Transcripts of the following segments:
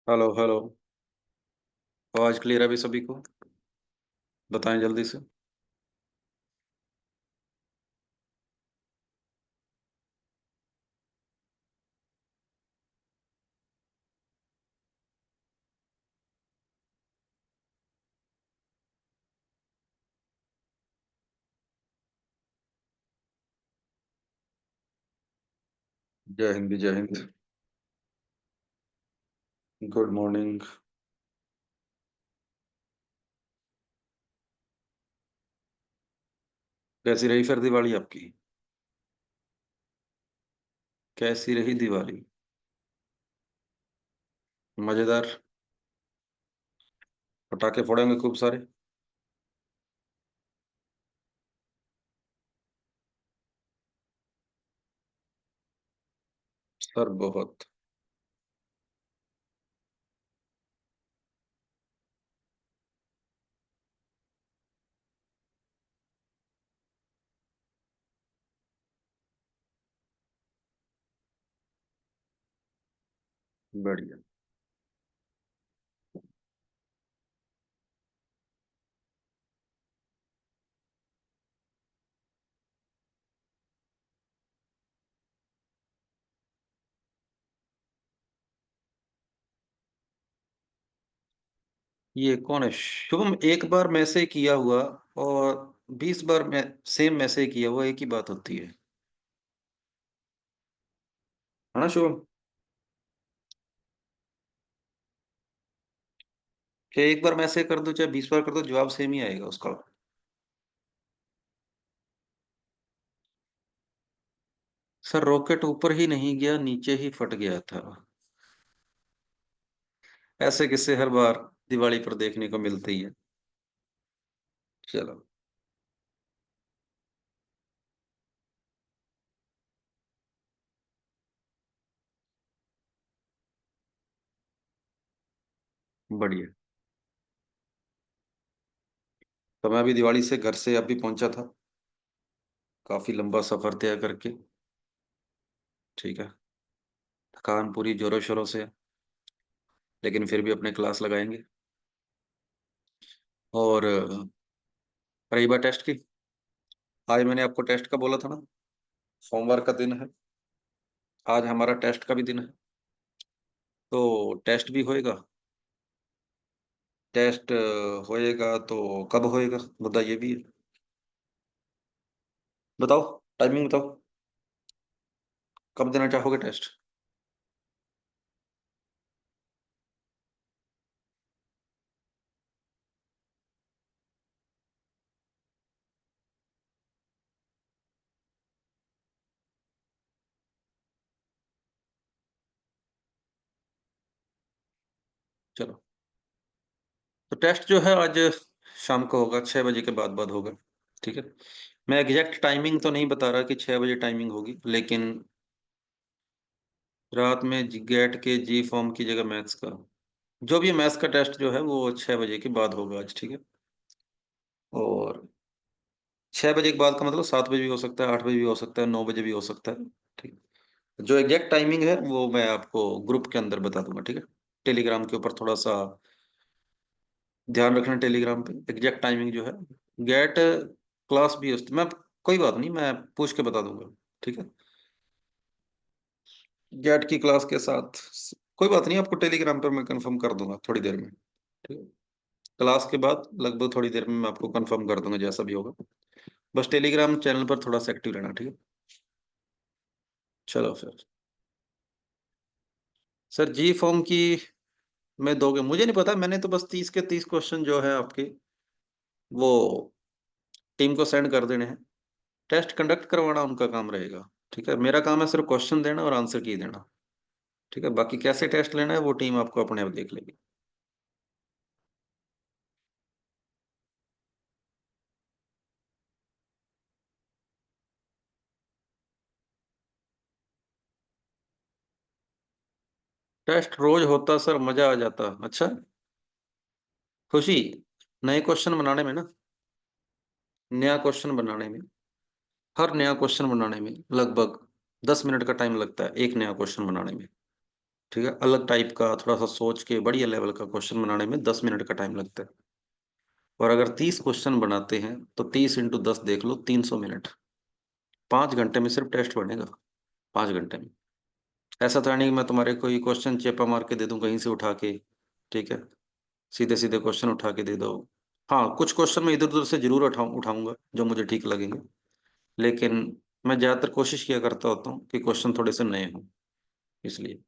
Hello hello. आवाज clear है अभी सभी को? बताएं जल्दी से। जय हिंद जय हिंद। Good morning. कैसी रही फिर दिवाली आपकी? कैसी रही दिवाली? मजेदार? पटाखे फोड़ेंगे खूब सारे? सर बहुत। बढ़िया। ये कौन है? शुभम, एक बार मैसेज किया हुआ और 20 बार मैं सेम मैसेज किया हुआ एक ही बात होती है ना शुभम? कि एक बार मैसेज कर दो चाहे 20 बार कर दो, जवाब सेम ही आएगा उसका। सर रॉकेट ऊपर ही नहीं गया, नीचे ही फट गया था। ऐसे किस्से हर बार दिवाली पर देखने को मिलते ही है। चलो। बढ़िया। तो मैं अभी दिवाली से घर से अभी पहुंचा था, काफी लंबा सफर तय करके। ठीक है। थकान पूरी जोरों शोरों से है, लेकिन फिर भी अपने क्लास लगाएंगे। और रही बात टेस्ट की, आज मैंने आपको टेस्ट का बोला था ना, सोमवार का दिन है। आज हमारा टेस्ट का भी दिन है, तो टेस्ट भी होएगा। टेस्ट होएगा तो कब होएगा, मुद्दा ये भी है। बताओ, टाइमिंग बताओ, कब देना चाहोगे टेस्ट? चलो। तो टेस्ट जो है आज शाम को होगा, 6 बजे के बाद होगा। ठीक है। मैं एग्जैक्ट टाइमिंग तो नहीं बता रहा कि 6 बजे टाइमिंग होगी, लेकिन रात में गेट के जी फॉर्म की जगह मैथ्स का, जो भी मैथ्स का टेस्ट जो है वो 6 बजे के बाद होगा आज। ठीक है। और 6 बजे के बाद का मतलब 7 बजे भी हो सकता है, 8 बजे भी हो सकता है, 9 बजे भी हो सकता है। ठीक है। जो एग्जैक्ट टाइमिंग है वो मैं आपको ग्रुप के अंदर बता दूंगा। ठीक है। टेलीग्राम के ऊपर थोड़ा सा ध्यान रखना, टेलीग्राम पे एग्जैक्ट टाइमिंग जो है। गेट क्लास भी मैं, कोई बात नहीं, मैं पूछ के बता दूंगा। ठीक है। गेट की क्लास के साथ कोई बात नहीं, आपको टेलीग्राम पर मैं कंफर्म कर दूंगा थोड़ी देर में। ठीक है। क्लास के बाद लगभग थोड़ी देर में मैं आपको कंफर्म कर दूंगा जैसा भी होगा। बस टेलीग्राम चैनल पर थोड़ा सा एक्टिव रहना। ठीक है। चलो फिर। सर जी फॉर्म की मैं दोगे मुझे नहीं पता, मैंने तो बस 30 के 30 क्वेश्चन जो है आपके वो टीम को सेंड कर देने हैं। टेस्ट कंडक्ट करवाना उनका काम रहेगा। ठीक है। मेरा काम है सिर्फ क्वेश्चन देना और आंसर की देना। ठीक है। बाकी कैसे टेस्ट लेना है वो टीम आपको अपने आप देख लेगी। टेस्ट रोज होता सर, मजा आ जाता। अच्छा। खुशी नए क्वेश्चन बनाने में ना, नया क्वेश्चन बनाने में, हर नया क्वेश्चन बनाने में लगभग 10 मिनट का टाइम लगता है, एक नया क्वेश्चन बनाने में। ठीक है, अलग टाइप का थोड़ा सा सोच के बढ़िया लेवल का क्वेश्चन बनाने में 10 मिनट का टाइम लगता है। और अगर 30 क्वेश्चन बनाते हैं तो 30 × 10 देख लो, 300 मिनट। 5 घंटे में सिर्फ टेस्ट बनेगा, 5 घंटे में। ऐसा तो है नहीं कि मैं तुम्हारे कोई क्वेश्चन चेपा मार के दे दूं कहीं से उठा के। ठीक है, सीधे सीधे क्वेश्चन उठा के दे दो। हाँ, कुछ क्वेश्चन मैं इधर उधर से जरूर उठाऊंगा जो मुझे ठीक लगेंगे, लेकिन मैं ज्यादातर कोशिश किया करता होता हूँ कि क्वेश्चन थोड़े से नए हों, इसलिए।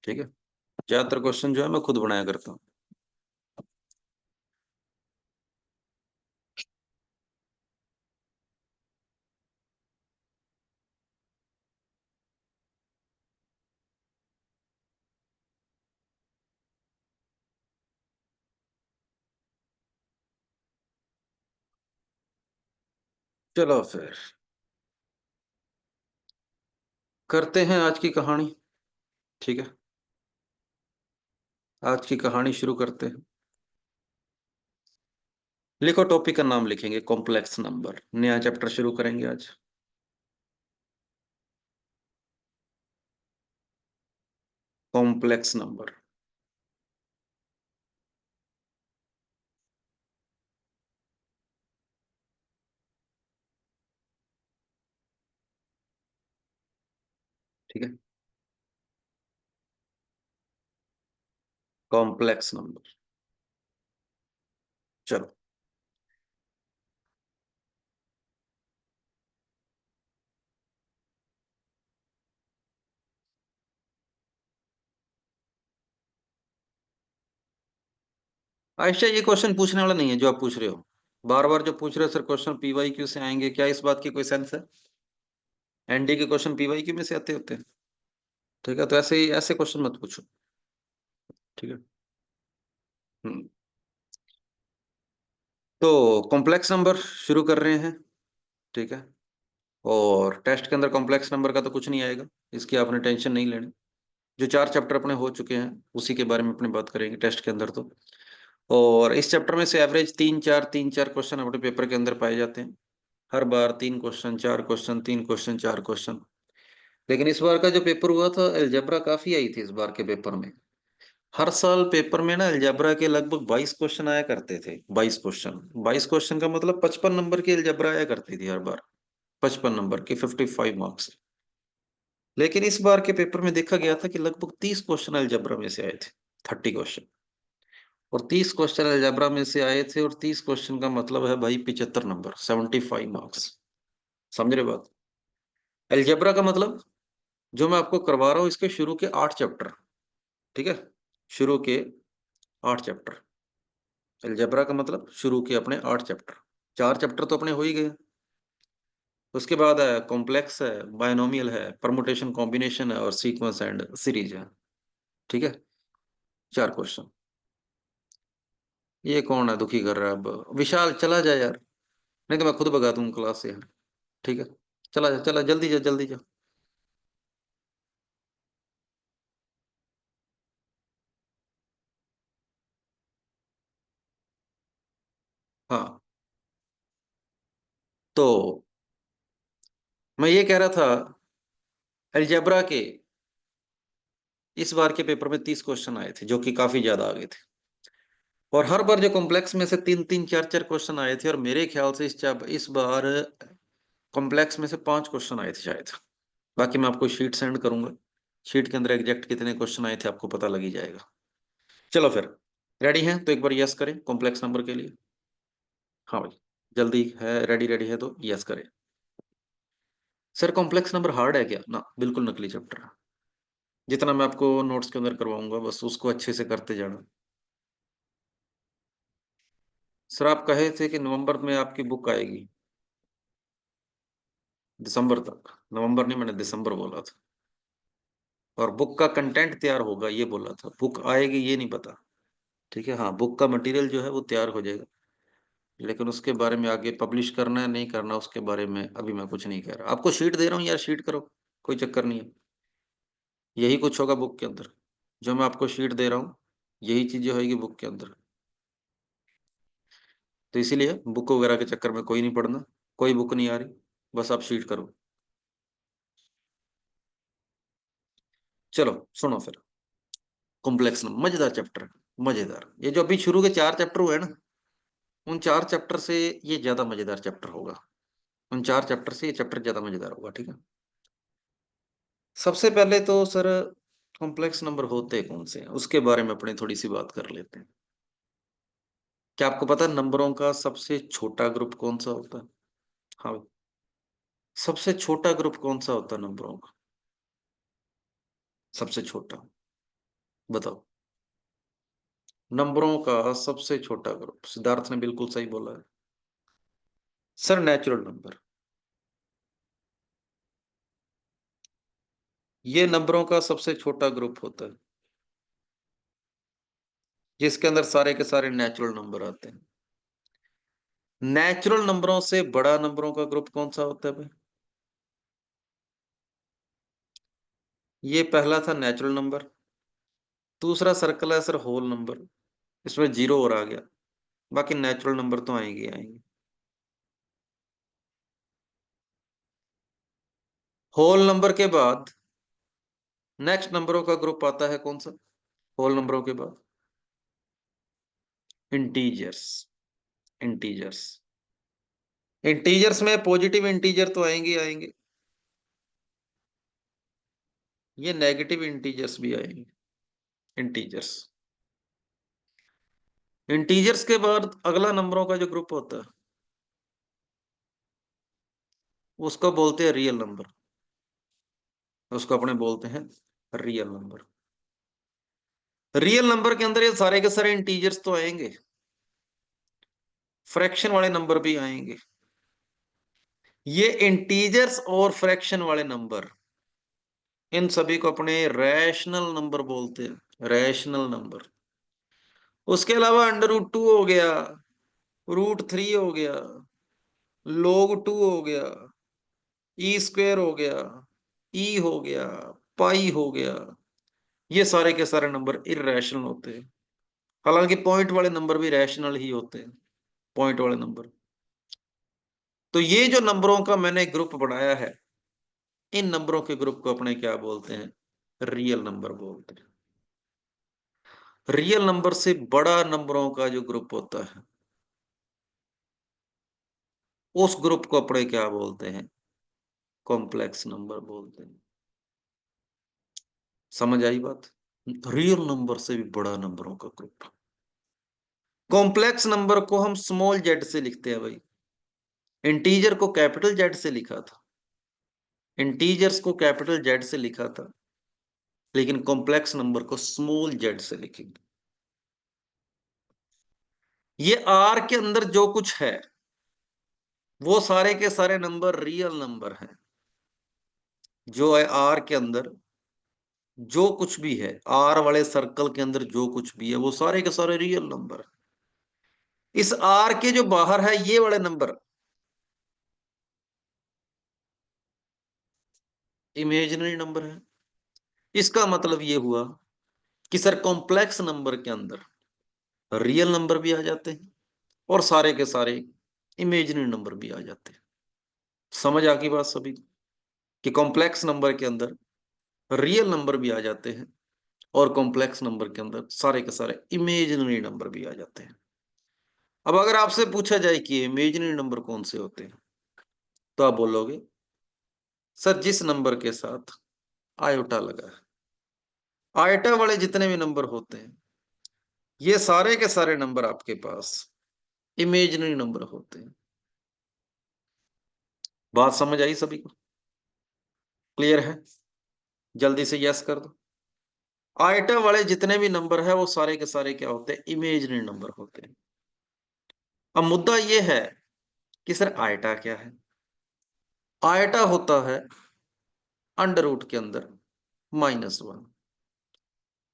ठीक है, ज्यादातर क्वेश्चन जो है मैं खुद बनाया करता हूँ। चलो फिर करते हैं आज की कहानी। ठीक है, आज की कहानी शुरू करते हैं। लिखो, टॉपिक का नाम लिखेंगे कॉम्प्लेक्स नंबर। नया चैप्टर शुरू करेंगे आज। Complex number. ठीक है, कॉम्प्लेक्स नंबर। चलो, आयशा ये क्वेश्चन पूछने वाला नहीं है जो आप पूछ रहे हो। बार बार जो पूछ रहे हो सर क्वेश्चन पीवाई क्यू से आएंगे, क्या इस बात की कोई सेंस है? एनडी के क्वेश्चन पीवाई क्यू में से आते होते हैं। ठीक है, तो ऐसे ही ऐसे क्वेश्चन मत पूछो। ठीक है। हम्म। तो कॉम्प्लेक्स नंबर शुरू कर रहे हैं। ठीक है, और टेस्ट के अंदर कॉम्प्लेक्स नंबर का तो कुछ नहीं आएगा, इसकी आपने टेंशन नहीं लेनी। जो 4 चैप्टर अपने हो चुके हैं उसी के बारे में अपने बात करेंगे टेस्ट के अंदर तो। और इस चैप्टर में से एवरेज 3 4 क्वेश्चन अपने पेपर के अंदर पाए जाते हैं। हर बार 3 क्वेश्चन 4 क्वेश्चन, 3 क्वेश्चन 4 क्वेश्चन। लेकिन इस बार का जो पेपर हुआ था, अलजेब्रा काफी आई थी इस बार के पेपर में। हर साल पेपर में ना अलजेब्रा के लगभग 22 क्वेश्चन आया करते थे। 22 क्वेश्चन, 22 क्वेश्चन का मतलब 55 नंबर की अलजेब्रा आया करती थी हर बार। 55 नंबर की, 55 मार्क्स। लेकिन इस बार के पेपर में देखा गया था कि लगभग 30 क्वेश्चन अलजेब्रा में से आए थे। 30 क्वेश्चन। और 30 क्वेश्चन अलजेब्रा में से आए थे, और 30 क्वेश्चन का मतलब है भाई 75 नंबर, 75 मार्क्स। समझ रहे बात? अलजेब्रा का मतलब जो मैं आपको करवा रहा हूँ इसके शुरू के 8 चैप्टर। ठीक है, शुरू के 8 चैप्टर। अलजेब्रा का मतलब शुरू के अपने 8 चैप्टर। 4 चैप्टर तो अपने हो ही गए। उसके बाद है कॉम्प्लेक्स है, बायनोमियल है, परमुटेशन कॉम्बिनेशन है, और सीक्वेंस एंड सीरीज है। ठीक है, 4 क्वेश्चन। ये कौन है दुखी कर रहा है अब? विशाल चला जा यार, नहीं तो मैं खुद भगा दूंगा क्लास से यार। ठीक है, चला जा, चला जल्दी जा, जल्दी जा। हाँ, तो मैं ये कह रहा था, अलजेब्रा के इस बार के पेपर में 30 क्वेश्चन आए थे जो कि काफी ज्यादा आ गए थे। और हर बार जो कॉम्प्लेक्स में से 3 3 4 4 क्वेश्चन आए थे, और मेरे ख्याल से इस बार कॉम्प्लेक्स में से 5 क्वेश्चन आए थे शायद। बाकी मैं आपको शीट सेंड करूंगा। शीट के अंदर एग्जैक्ट कितने क्वेश्चन आए थे आपको पता लग ही जाएगा। चलो फिर, रेडी हैं तो एक बार यस करें कॉम्प्लेक्स नंबर के लिए। हाँ भाई, जल्दी है, रेडी रेडी है तो यस करें। सर कॉम्प्लेक्स नंबर हार्ड है क्या? ना, बिल्कुल नकली चैप्टर है। जितना मैं आपको नोट्स के अंदर करवाऊंगा बस उसको अच्छे से करते जाना। सर आप कहे थे कि नवंबर में आपकी बुक आएगी। दिसंबर तक? नवंबर नहीं, मैंने दिसंबर बोला था। और बुक का कंटेंट तैयार होगा ये बोला था, बुक आएगी ये नहीं पता। ठीक है, हाँ, बुक का मटेरियल जो है वो तैयार हो जाएगा। लेकिन उसके बारे में आगे पब्लिश करना है नहीं करना उसके बारे में अभी मैं कुछ नहीं कह रहा। आपको शीट दे रहा हूँ यार, शीट करो, कोई चक्कर नहीं है। यही कुछ होगा बुक के अंदर। जो मैं आपको शीट दे रहा हूँ यही चीजें होगी बुक के अंदर। तो इसीलिए बुक वगैरह के चक्कर में कोई नहीं पढ़ना। कोई बुक नहीं आ रही, बस आप शीट करो। चलो सुनो फिर, कॉम्प्लेक्स नंबर मजेदार चैप्टर है, मजेदार। ये जो अभी शुरू के 4 चैप्टर हुए ना, उन 4 चैप्टर से ये ज्यादा मजेदार चैप्टर होगा। उन 4 चैप्टर से ये चैप्टर ज्यादा मजेदार होगा, ठीक है। सबसे पहले तो सर, कॉम्प्लेक्स नंबर होते कौन से हैं उसके बारे में अपने थोड़ी सी बात कर लेते हैं। क्या आपको पता है नंबरों का सबसे छोटा ग्रुप कौन सा होता है? हाँ भाई, सबसे छोटा ग्रुप कौन सा होता है नंबरों का? सबसे छोटा, बताओ। नंबरों का सबसे छोटा ग्रुप, सिद्धार्थ ने बिल्कुल सही बोला है सर, नेचुरल नंबर। ये नंबरों का सबसे छोटा ग्रुप होता है, जिसके अंदर सारे के सारे नेचुरल नंबर आते हैं। नेचुरल नंबरों से बड़ा नंबरों का ग्रुप कौन सा होता है भाई? ये पहला था नेचुरल नंबर। दूसरा सर्कल है सर होल नंबर, इसमें जीरो और आ गया। बाकी नेचुरल नंबर तो आएंगे आएंगे। होल नंबर के बाद नेक्स्ट नंबरों का ग्रुप आता है कौन सा? होल नंबरों के बाद इंटीजर्स। इंटीजर्स, इंटीजर्स में पॉजिटिव इंटीजर तो आएंगे आएंगे, ये नेगेटिव इंटीजर्स भी आएंगे। इंटीजर्स, इंटीजर्स के बाद अगला नंबरों का जो ग्रुप होता है उसको बोलते हैं रियल नंबर। उसको अपने बोलते हैं रियल नंबर। रियल नंबर के अंदर ये सारे के सारे इंटीजर्स तो आएंगे, फ्रैक्शन वाले नंबर भी आएंगे। ये इंटीजर्स और फ्रैक्शन वाले नंबर, इन सभी को अपने रैशनल नंबर बोलते हैं, रैशनल नंबर। उसके अलावा अंडर रूट 2 हो गया, √3 हो गया, log 2 हो गया, E² हो गया, ई हो गया, पाई हो गया, ये सारे के सारे नंबर इरेशनल होते हैं। हालांकि पॉइंट वाले नंबर भी रैशनल ही होते हैं, पॉइंट वाले नंबर। तो ये जो नंबरों का मैंने ग्रुप बनाया है, इन नंबरों के ग्रुप को अपने क्या बोलते हैं? रियल नंबर बोलते हैं। रियल नंबर से बड़ा नंबरों का जो ग्रुप होता है, उस ग्रुप को अपने क्या बोलते हैं? कॉम्प्लेक्स नंबर बोलते हैं। समझ आई बात? रियल नंबर से भी बड़ा नंबरों का ग्रुप। कॉम्प्लेक्स नंबर को हम स्मॉल जेड से लिखते हैं भाई, इंटीजर को कैपिटल जेड से लिखा था, इंटीजर्स को कैपिटल जेड से लिखा था, लेकिन कॉम्प्लेक्स नंबर को स्मॉल जेड से लिखेंगे। ये आर के अंदर जो कुछ है वो सारे के सारे नंबर रियल नंबर हैं। जो है आर के अंदर जो कुछ भी है, आर वाले सर्कल के अंदर जो कुछ भी है वो सारे के सारे रियल नंबर। इस आर के जो बाहर है ये वाले नंबर इमेजिनरी नंबर है। इसका मतलब ये हुआ कि सर कॉम्प्लेक्स नंबर के अंदर रियल नंबर भी आ जाते हैं और सारे के सारे इमेजिनरी नंबर भी आ जाते हैं। समझ आ गई बात सभी को? कि कॉम्प्लेक्स नंबर के अंदर रियल नंबर भी आ जाते हैं और कॉम्प्लेक्स नंबर के अंदर सारे के सारे इमेजिनरी नंबर भी आ जाते हैं। अब अगर आपसे पूछा जाए कि इमेजिनरी नंबर कौन से होते हैं, तो आप बोलोगे सर जिस नंबर के साथ आयोटा लगा है। आयोटा वाले जितने भी नंबर होते हैं ये सारे के सारे नंबर आपके पास इमेजिनरी नंबर होते हैं। बात समझ आई सभी को? क्लियर है? जल्दी से यस कर दो। आइटा वाले जितने भी नंबर है वो सारे के सारे क्या होते हैं? इमेजिनरी नंबर होते हैं। अब मुद्दा ये है कि सर आइटा क्या है? आइटा होता है अंडर रूट के अंदर -1।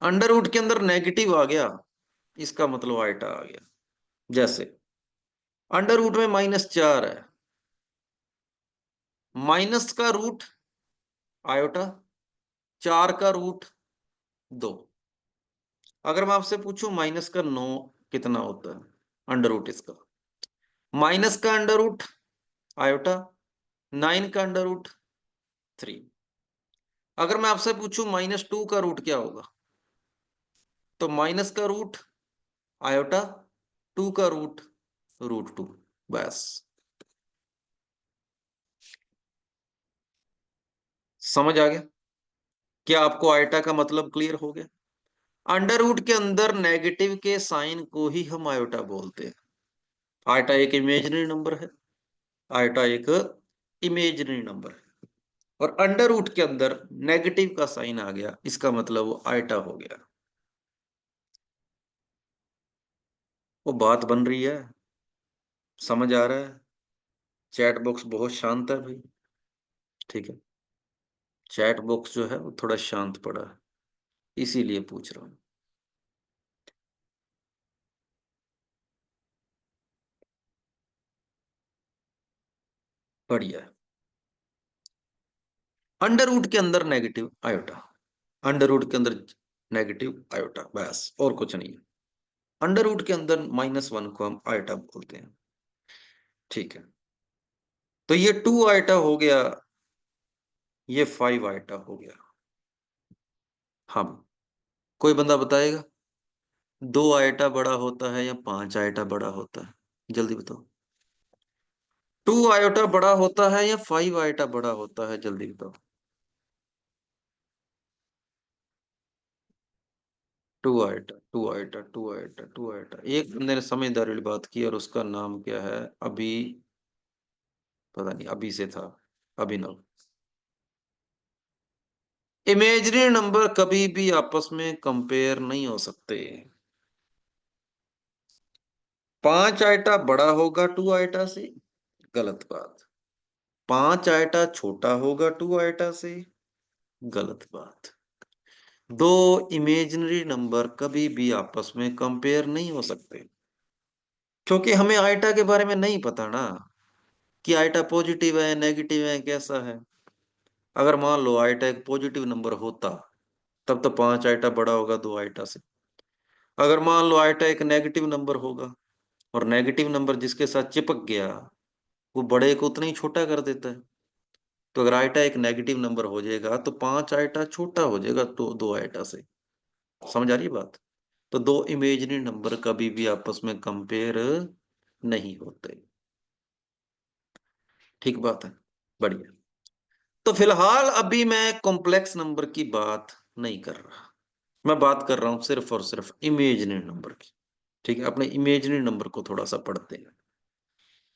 अंडर रूट के अंदर नेगेटिव आ गया, इसका मतलब आइटा आ गया। जैसे अंडर रूट में -4 है, माइनस का रूट आयोटा, 4 का रूट 2। अगर मैं आपसे पूछूं -9 कितना होता है अंडर रूट इसका, माइनस का अंडर रूट आयोटा, 9 का अंडर रूट 3। अगर मैं आपसे पूछूं -2 का रूट क्या होगा, तो माइनस का रूट आयोटा, 2 का रूट √2, बस। समझ आ गया? क्या आपको आयोटा का मतलब क्लियर हो गया? अंडर रूट के अंदर नेगेटिव के साइन को ही हम आयोटा बोलते हैं। आयोटा एक इमेजिनरी नंबर है, आयोटा एक इमेजिनरी नंबर है, और अंडर रूट के अंदर नेगेटिव का साइन आ गया, इसका मतलब वो आयोटा हो गया। वो बात बन रही है? समझ आ रहा है? चैट बॉक्स बहुत शांत है भाई। ठीक है, चैट बॉक्स जो है वो थोड़ा शांत पड़ा है, इसीलिए पूछ रहा हूं। बढ़िया। अंडर रूट के अंदर नेगेटिव आयोटा, अंडर रूट के अंदर नेगेटिव आयोटा, बस और कुछ नहीं है। अंडर रूट के अंदर -1 को हम आयोटा बोलते हैं। ठीक है, तो ये 2 आयोटा हो गया, ये 5 आयोटा हो गया। हाँ, कोई बंदा बताएगा 2 आयोटा बड़ा होता है या 5 आयोटा बड़ा होता है? जल्दी बताओ। 2 आयोटा बड़ा होता है या 5 आयोटा बड़ा होता है? जल्दी बताओ। 2 आयोटा, 2 आयोटा, 2 आयोटा, 2 आयोटा। एक बंदे ने समझदारी वाली बात की, और उसका नाम क्या है? अभी, पता नहीं, अभी से था, अभिनव। इमेजिनरी नंबर कभी भी आपस में कंपेयर नहीं हो सकते। 5 आइटा बड़ा होगा 2 आइटा से, गलत बात। 5 आइटा छोटा होगा 2 आइटा से, गलत बात। दो इमेजिनरी नंबर कभी भी आपस में कंपेयर नहीं हो सकते, क्योंकि हमें आइटा के बारे में नहीं पता ना, कि आइटा पॉजिटिव है नेगेटिव है कैसा है। अगर मान लो आइटा एक पॉजिटिव नंबर होता, तब तो 5 आइटा बड़ा होगा 2 आइटा से। अगर मान लो आइटा एक नेगेटिव नंबर होगा, और नेगेटिव नंबर जिसके साथ चिपक गया, वो बड़े को उतना ही छोटा कर देता है। तो अगर आइटा एक नेगेटिव नंबर हो जाएगा, तो 5 आइटा छोटा हो जाएगा तो 2 आइटा से। समझ आ रही है बात? तो दो इमेजिनरी नंबर कभी भी आपस में कंपेयर नहीं होते। ठीक बात है, बढ़िया। तो फिलहाल अभी मैं कॉम्प्लेक्स नंबर की बात नहीं कर रहा, मैं बात कर रहा हूं सिर्फ और सिर्फ इमेजिनरी नंबर की। ठीक है, अपने इमेजिनरी नंबर को थोड़ा सा पढ़ते हैं।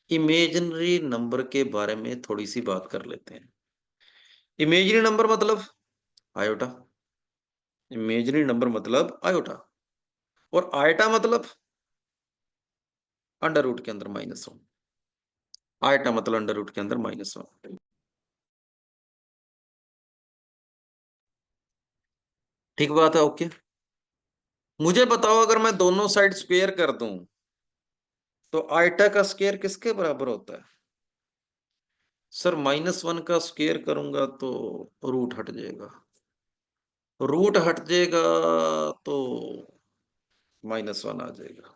इमेजिनरी नंबर के बारे में थोड़ी सी बात कर लेते हैं। इमेजिनरी नंबर मतलब आयोटा, इमेजिनरी नंबर मतलब आयोटा, और आयटा मतलब अंडर रूट के अंदर -1। आयटा मतलब अंडर रूट के अंदर -1। ठीक बात है, ओके। मुझे बताओ, अगर मैं दोनों साइड स्क्वेयर कर दूं, तो आयटा का स्क्वेयर किसके बराबर होता है? सर -1 का स्क्वेयर करूंगा तो रूट हट जाएगा, रूट हट जाएगा तो -1 आ जाएगा।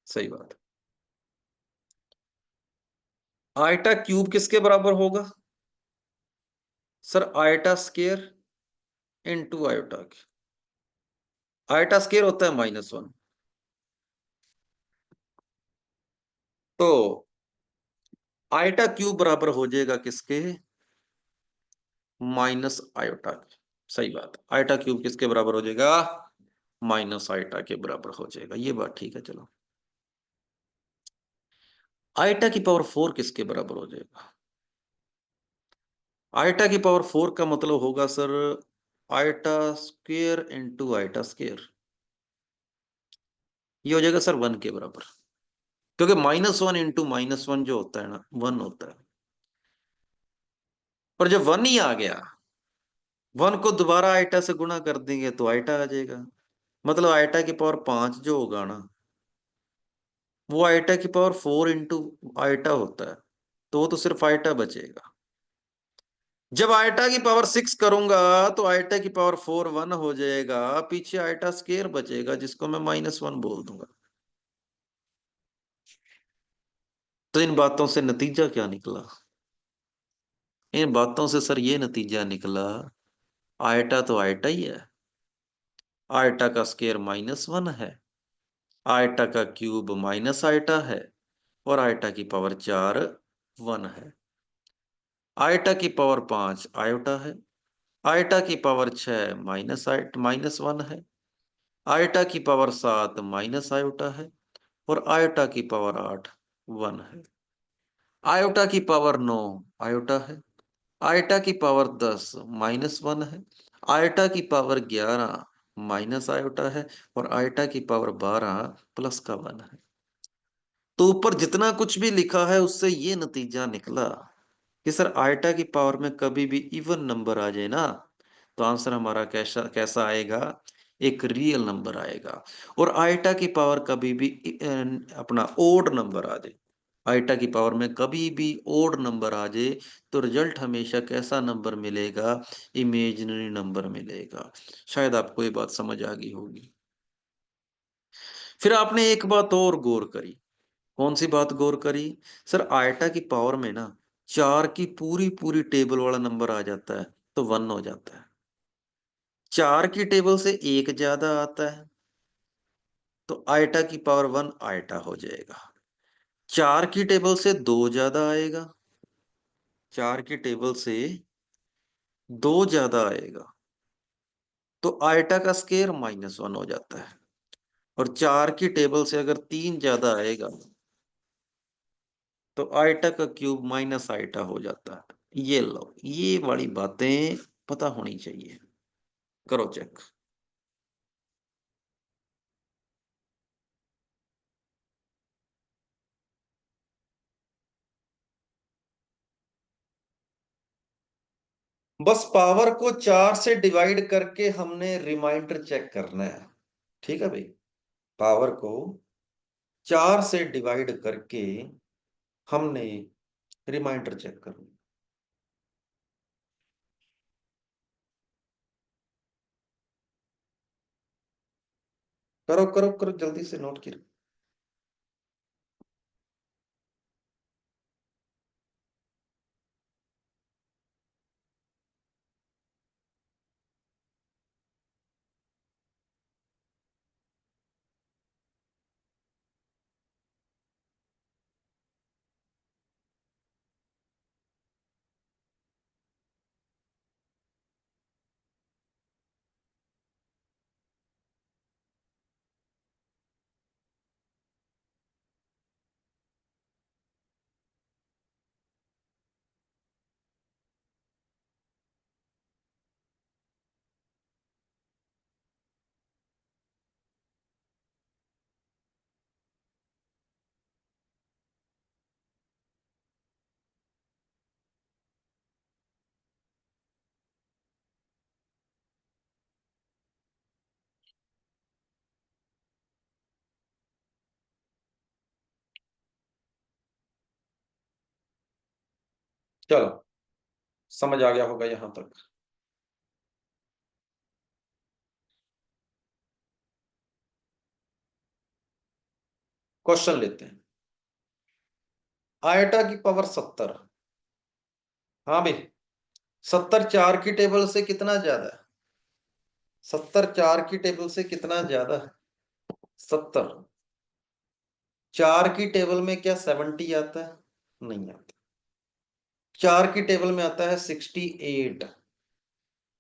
सही बात है। आयटा क्यूब किसके बराबर होगा? Sir eta square into iota के, आयटा स्क्वेयर होता है -1, तो आयटा क्यूब बराबर हो जाएगा किसके? माइनस आयोटा के। सही बात, आयटा क्यूब किसके बराबर हो जाएगा? माइनस आयटा के बराबर हो जाएगा, ये बात ठीक है। चलो, आयटा की पावर 4 किसके बराबर हो जाएगा? आयटा की पावर 4 का मतलब होगा sir eta square into eta square, ये हो जाएगा सर 1 के बराबर, क्योंकि -1 इंटू -1 जो होता है ना, 1 होता है। और जब 1 ही आ गया, 1 को दोबारा आयटा से गुणा कर देंगे तो आयटा आ जाएगा। मतलब आयटा की पावर 5 जो होगा ना, वो आयटा की पावर 4 इंटू आयटा होता है, तो वो तो सिर्फ आयटा बचेगा। जब आयटा की पावर 6 करूंगा, तो आयटा की पावर 4 1 हो जाएगा, पीछे आयटा स्क्वायर बचेगा, जिसको मैं -1 बोल दूंगा। तो इन बातों से नतीजा क्या निकला? इन बातों से सर ये नतीजा निकला आयटा तो आयटा ही है। आयटा का स्क्वायर -1 है। आयटा का क्यूब माइनस आयटा है। और आयटा की पावर 4 1 है। आयटा की पावर 5 आयोटा है। आयटा की पावर 6 -1 है। आयटा की पावर 7 माइनस आयोटा है। और आयोटा की पावर 8 1 है। आयोटा की पावर 9 आयोटा है। आयटा की पावर 10 -1 है। आयटा की पावर 11 माइनस आयोटा है। और आयटा की पावर 12 प्लस का 1 है। तो ऊपर जितना कुछ भी लिखा है उससे ये नतीजा निकला कि सर आयटा की पावर में कभी भी इवन नंबर आ जाए ना, तो आंसर हमारा कैसा कैसा आएगा, एक रियल नंबर आएगा। और आयटा की पावर कभी भी अपना ओड नंबर आ जाए, आयटा की पावर में कभी भी ओड नंबर आ जाए, तो रिजल्ट हमेशा कैसा नंबर मिलेगा, इमेजिनरी नंबर मिलेगा। शायद आपको ये बात समझ आ गई होगी। फिर आपने एक बात और गौर करी। कौन सी बात गौर करी? सर आयटा की पावर में ना 4 की पूरी पूरी टेबल वाला नंबर आ जाता है, तो 1 हो जाता है। 4 की टेबल से एक ज्यादा आता है, तो आयटा की पावर 1 आयटा हो जाएगा। 4 की टेबल से 2 ज्यादा आएगा, 4 की टेबल से 2 ज्यादा आएगा, तो आयटा का स्क्वायर -1 हो जाता है। और 4 की टेबल से अगर 3 ज्यादा आएगा, तो आयटा का क्यूब माइनस आयटा हो जाता है। ये लो, ये वाली बातें पता होनी चाहिए। करो चेक। बस पावर को 4 से डिवाइड करके हमने रिमाइंडर चेक करना है। ठीक है भाई, पावर को 4 से डिवाइड करके हमने रिमाइंडर चेक करना। करो करो करो, जल्दी से नोट करो। चलो, समझ आ गया होगा यहां तक। क्वेश्चन लेते हैं। आयटा की पावर 70। हाँ भाई, 70 4 की टेबल से कितना ज्यादा है? 70 4 की टेबल से कितना ज्यादा है? 70 4 की टेबल में क्या 70 आता है? नहीं आता। 4 की टेबल में आता है 68।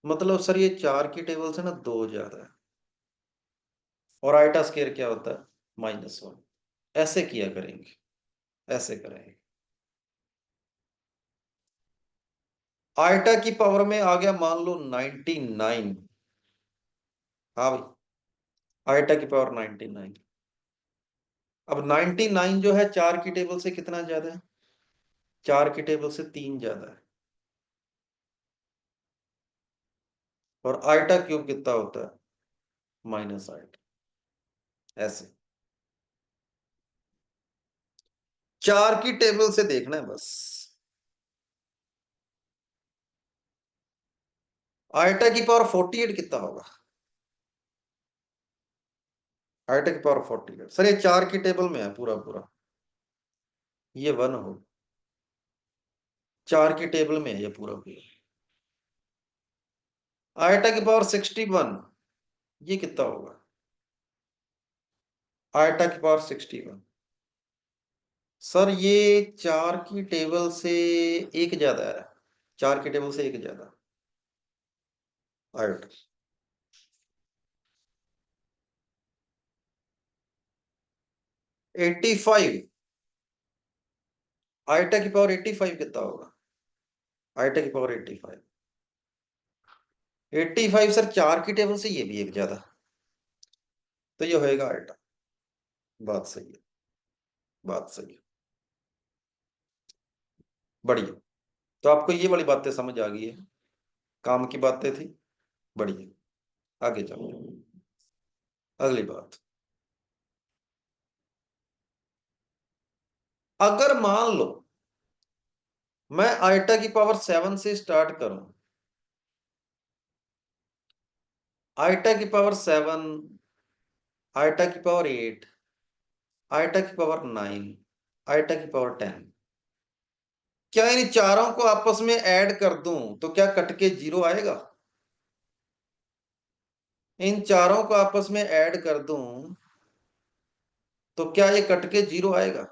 मतलब सर ये 4 की टेबल से ना 2 ज्यादा है। और आयटा स्क्वायर क्या होता है? -1। ऐसे किया करेंगे, ऐसे करेंगे। आयटा की पावर में आ गया मान लो 99। हाँ भाई, आयटा की पावर 99। अब 99 जो है 4 की टेबल से कितना ज्यादा है? 4 की टेबल से 3 ज्यादा है। और आयटा क्यूब कितना होता है? -8। ऐसे 4 की टेबल से देखना है बस। आयटा की पावर 48 कितना होगा? आयटा की पावर 48 सर ये 4 की टेबल में है पूरा पूरा। ये 1 हो, 4 की टेबल में है ये पूरा पूरा। आयटा की पावर 61, ये कितना होगा? आयटा की पावर 61। सर ये 4 की टेबल से एक ज्यादा है, 4 की टेबल से एक ज्यादा आयटा। 85, आयटा की पावर 85 कितना होगा? आयटा की पावर 85, 85 सर 4 की टेबल से ये भी एक ज्यादा, तो ये होएगा आयटा। बात सही है, बात सही है, बढ़िया। तो आपको ये वाली बातें समझ आ गई है, काम की बातें थी, बढ़िया। आगे चलो, अगली बात। अगर मान लो मैं आयटा की पावर 7 से स्टार्ट करूं, आयटा की पावर 7, आयटा की पावर 8, आयटा की पावर 9, आयटा की पावर 10, क्या इन चारों को आपस में ऐड कर दूं तो क्या कट के जीरो आएगा? इन चारों को आपस में ऐड कर दूं तो क्या ये कट के जीरो आएगा?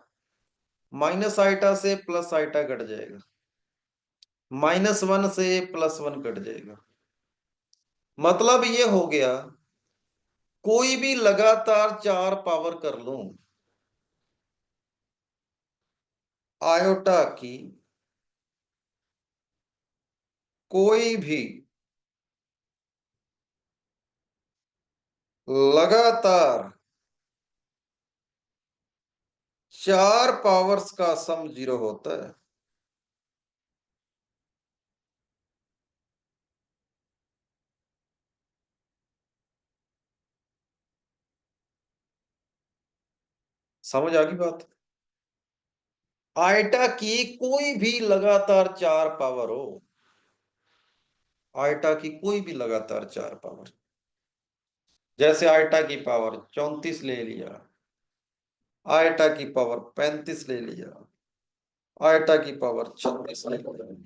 माइनस आइटा से प्लस आइटा कट जाएगा, -1 से +1 कट जाएगा। मतलब ये हो गया, कोई भी लगातार 4 पावर कर लूं, आयोटा की कोई भी लगातार 4 पावर्स का सम 0 होता है। समझ आ गई बात? आयटा की कोई भी लगातार 4 पावर हो, आयटा की कोई भी लगातार 4 पावर, जैसे आयटा की पावर 34 ले लिया, आयटा की पावर 35 ले लिया, आयटा की पावर 36 ले लिया।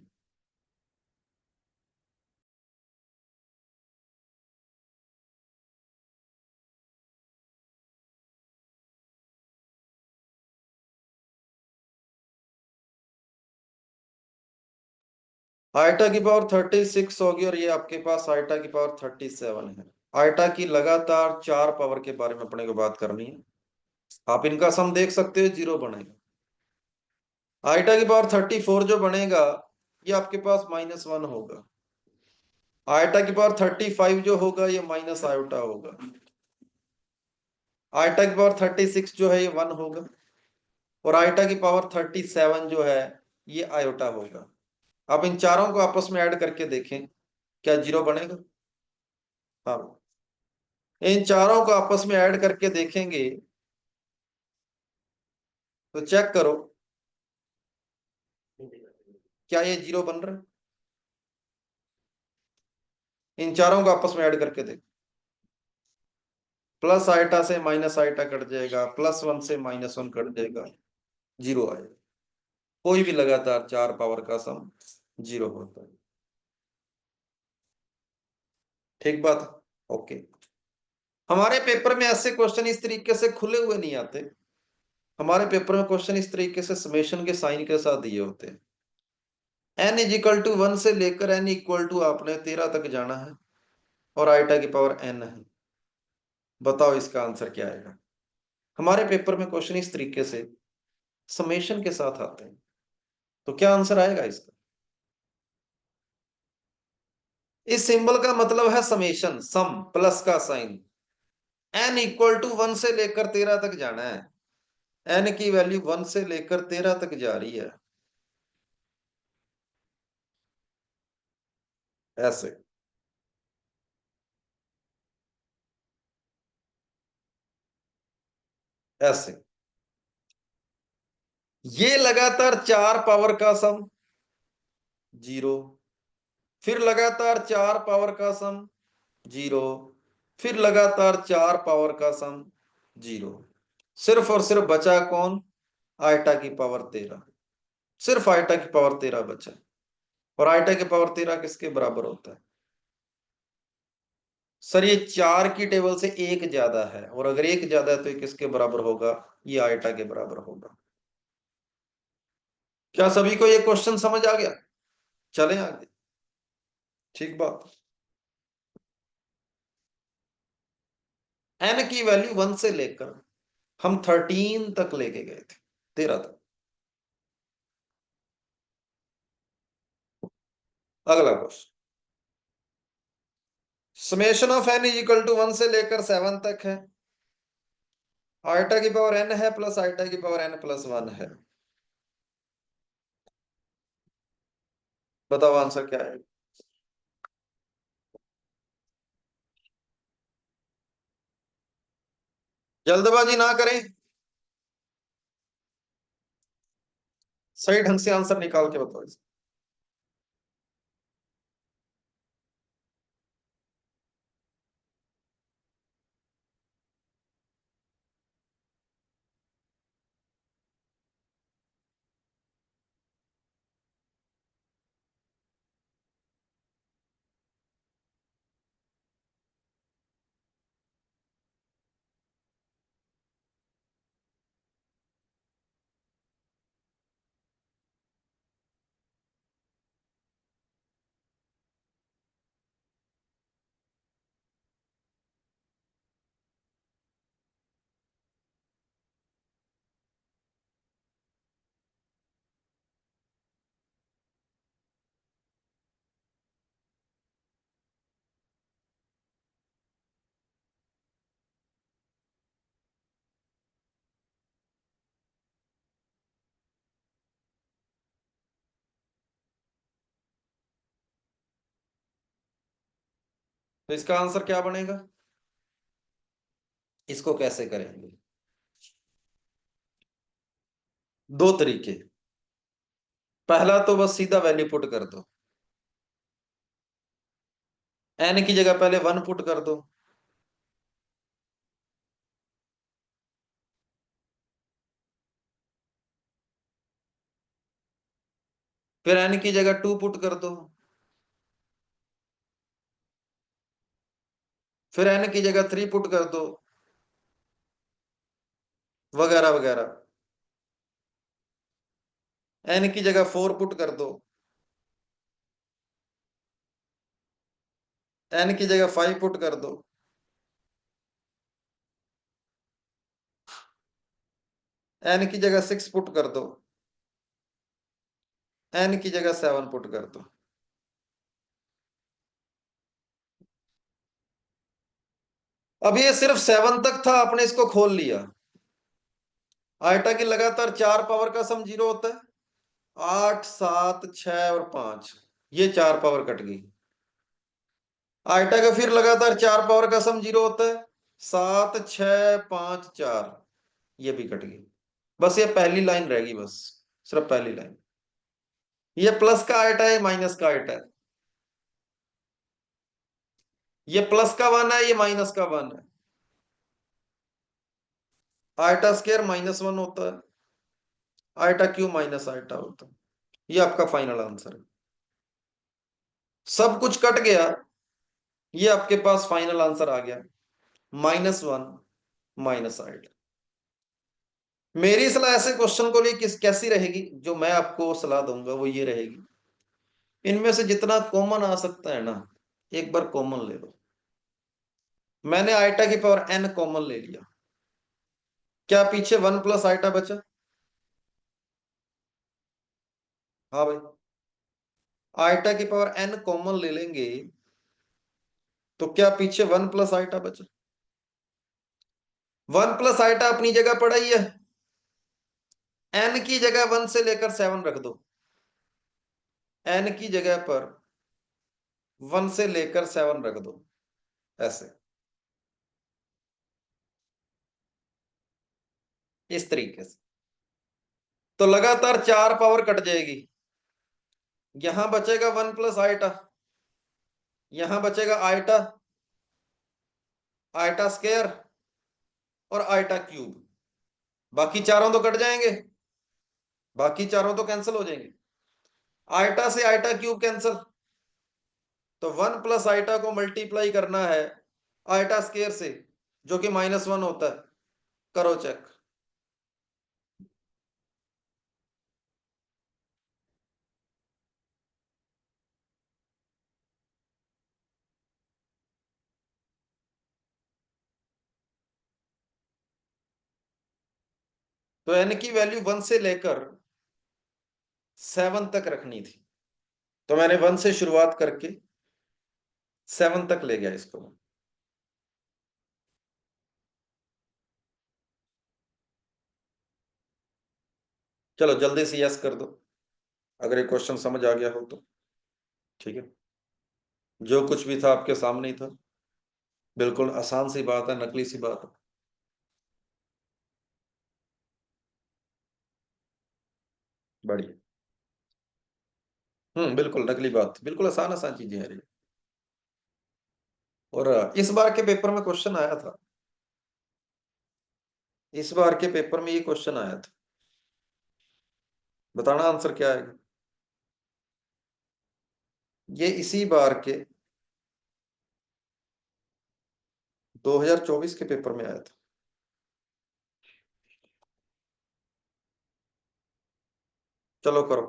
आयटा की पावर 36 होगी और ये आपके पास आयटा की पावर 37 है। आयटा की लगातार 4 पावर के बारे में अपने को बात करनी है। आप इनका सम देख सकते हो, 0 बनेगा। आयटा की पावर 34 जो बनेगा, ये आपके पास -1 होगा। आयटा की पावर 35 जो होगा, ये माइनस आयोटा होगा। आयटा की पावर 36 जो है, ये 1 होगा। और आयटा की पावर 37 जो है, ये आयोटा होगा। अब इन चारों को आपस में ऐड करके देखें, क्या 0 बनेगा? हाँ, इन चारों को आपस में ऐड करके देखेंगे तो चेक करो, क्या ये 0 बन रहा है? इन चारों को आपस में ऐड करके देख, प्लस आइटा से माइनस आइटा कट जाएगा, +1 से -1 कट जाएगा, 0 आएगा। कोई भी लगातार 4 पावर का सम 0 होता है। ठीक बात? ओके। हमारे पेपर में ऐसे क्वेश्चन इस तरीके से खुले हुए नहीं आते। हमारे पेपर में क्वेश्चन इस तरीके से समेशन के साइन के साथ दिए होते हैं। n = 1 से लेकर n = आपने 13 तक जाना है और आइटा की पावर n है। बताओ इसका आंसर क्या आएगा? हमारे पेपर में क्वेश्चन इस तरीके से समेशन के साथ आते हैं, तो क्या आंसर आएगा इसका? इस सिंबल का मतलब है समेशन, सम प्लस का साइन। n = 1 से लेकर 13 तक जाना है, n की वैल्यू 1 से लेकर 13 तक जा रही है, ऐसे। ऐसे ये लगातार 4 पावर का सम 0, फिर लगातार 4 पावर का सम 0, फिर लगातार 4 पावर का सम 0। सिर्फ और सिर्फ बचा कौन? आयटा की पावर 13। सिर्फ आयटा की पावर 13 बचा। और आयटा की पावर 13 किसके बराबर होता है? सर ये 4 की टेबल से एक ज्यादा है, और अगर एक ज्यादा है तो ये किसके बराबर होगा? ये आयटा के बराबर होगा। क्या सभी को ये क्वेश्चन समझ आ गया? चलें आगे। ठीक बात। एन की वैल्यू 1 से लेकर हम 13 तक लेके गए थे, 13 तक। अगला question, summation of n is equal to 1 से लेकर 7 तक है। आइटा की पावर एन है प्लस आइटा की पावर एन प्लस 1 है। बताओ आंसर क्या है? जल्दबाजी ना करें, सही ढंग से आंसर निकाल के बताओ। तो इसका आंसर क्या बनेगा? इसको कैसे करेंगे? दो तरीके। पहला तो बस सीधा वैल्यू पुट कर दो। एन की जगह पहले 1 पुट कर दो, फिर एन की जगह 2 पुट कर दो, फिर एन की जगह 3 पुट कर दो, वगैरह वगैरह। एन की जगह 4 पुट कर दो, एन की जगह 5 पुट कर दो, एन की जगह 6 पुट कर दो, एन की जगह 7 पुट कर दो। अब ये सिर्फ 7 तक था, आपने इसको खोल लिया। आइटा की लगातार 4 पावर का सम 0 होता है। 8, 7, 6 और 5, ये 4 पावर कट गई। आइटा का फिर लगातार 4 पावर का सम 0 होता है। 7, 6, 5, 4, ये भी कट गई। बस ये पहली लाइन रहेगी, बस सिर्फ पहली लाइन। ये प्लस का आइटा है, माइनस का आइटा है। ये प्लस का 1 है, ये माइनस का 1 है। आइटा स्क्वायर -1 होता है, आइटा क्यूब माइनस आइटा होता है। ये आपका फाइनल आंसर है। सब कुछ कट गया, ये आपके पास फाइनल आंसर आ गया, -1 माइनस आइटा। मेरी सलाह ऐसे क्वेश्चन को लिए कैसी रहेगी, जो मैं आपको सलाह दूंगा वो ये रहेगी, इनमें से जितना कॉमन आ सकता है ना, एक बार कॉमन ले लो। मैंने आइटा की पावर n कॉमन ले लिया, क्या पीछे 1 प्लस आइटा बचा? हाँ भाई, आइटा की पावर n कॉमन ले लेंगे तो क्या पीछे 1 प्लस आइटा बचा? 1 प्लस आइटा अपनी जगह पड़ा ही है। n की जगह 1 से लेकर 7 रख दो, n की जगह पर 1 से लेकर 7 रख दो, ऐसे, इस तरीके से। तो लगातार 4 पावर कट जाएगी। यहां बचेगा 1 प्लस आइटा, यहां बचेगा आइटा, आइटा स्क्वायर और आइटा क्यूब। बाकी चारों तो कट जाएंगे, बाकी चारों तो कैंसिल हो जाएंगे। आइटा से आइटा क्यूब कैंसिल, तो 1 प्लस आइटा को मल्टीप्लाई करना है आयटा स्केयर से, जो कि -1 होता है। करो चेक। तो n की वैल्यू 1 से लेकर 7 तक रखनी थी, तो मैंने 1 से शुरुआत करके 7 तक ले गया इसको। चलो जल्दी से यस कर दो अगर ये क्वेश्चन समझ आ गया हो तो। ठीक है, जो कुछ भी था आपके सामने ही था। बिल्कुल आसान सी बात है, नकली सी बात है। बढ़िया। बिल्कुल नकली बात, बिल्कुल आसान आसान चीजें हैं ये। और इस बार के पेपर में क्वेश्चन आया था, इस बार के पेपर में ये क्वेश्चन आया था। बताना आंसर क्या आएगा। ये इसी बार के 2024 के पेपर में आया था। चलो करो।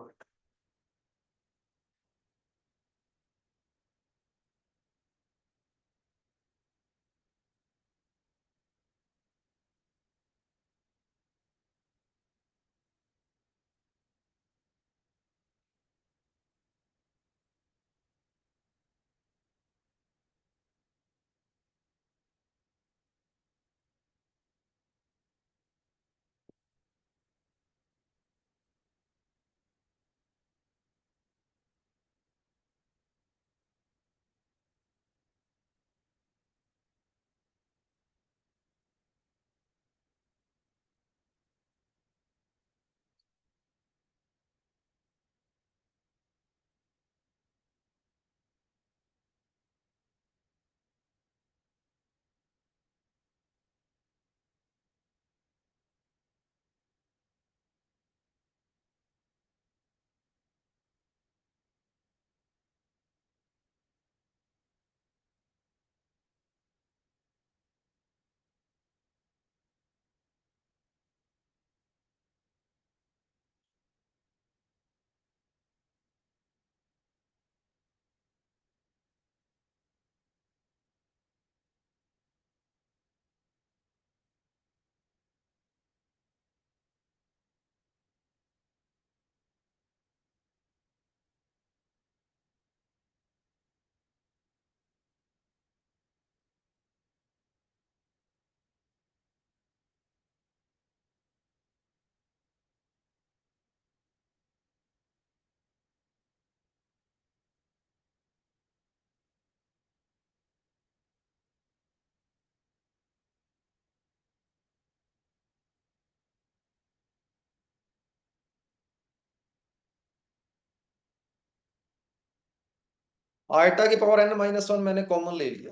आयटा की पावर n-1 मैंने कॉमन ले लिया,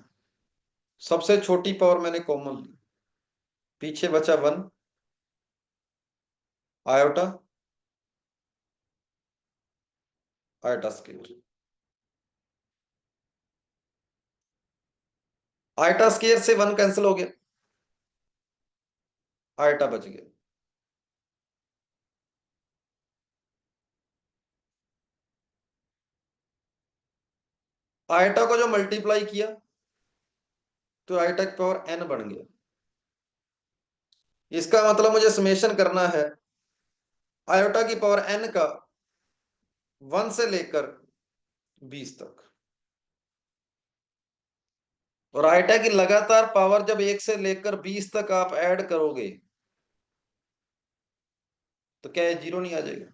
सबसे छोटी पावर मैंने कॉमन ली, पीछे बचा 1। Iota, eta square. Eta square से 1 कैंसिल हो गया, आयटा बच गया। आयटा को जो मल्टीप्लाई किया तो आयटा की पावर n बन गया। इसका मतलब मुझे समेशन करना है आयोटा की पावर n का 1 से लेकर 20 तक। और आयटा की लगातार पावर जब 1 से लेकर 20 तक आप ऐड करोगे तो क्या ये 0 नहीं आ जाएगा।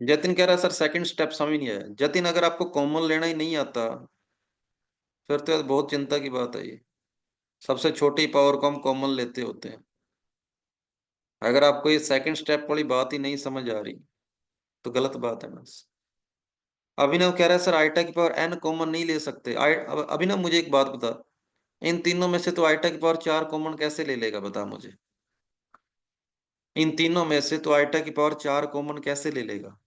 जतिन कह रहा है सर सेकंड स्टेप समझ नहीं आया। जतिन अगर आपको कॉमन लेना ही नहीं आता फिर तो बहुत चिंता की बात है ये। सबसे छोटी पावर को हम कॉमन लेते होते हैं। अगर आपको ये सेकंड स्टेप वाली बात ही नहीं समझ आ रही तो गलत बात है बस। अभिनव कह रहा है सर आयटा की पावर n कॉमन नहीं ले सकते। अभिनव मुझे एक बात बता, इन तीनों में से तो आइटा की पावर 4 कॉमन कैसे ले लेगा, बता मुझे। इन तीनों में से तो आइटा की पावर 4 कॉमन कैसे ले लेगा?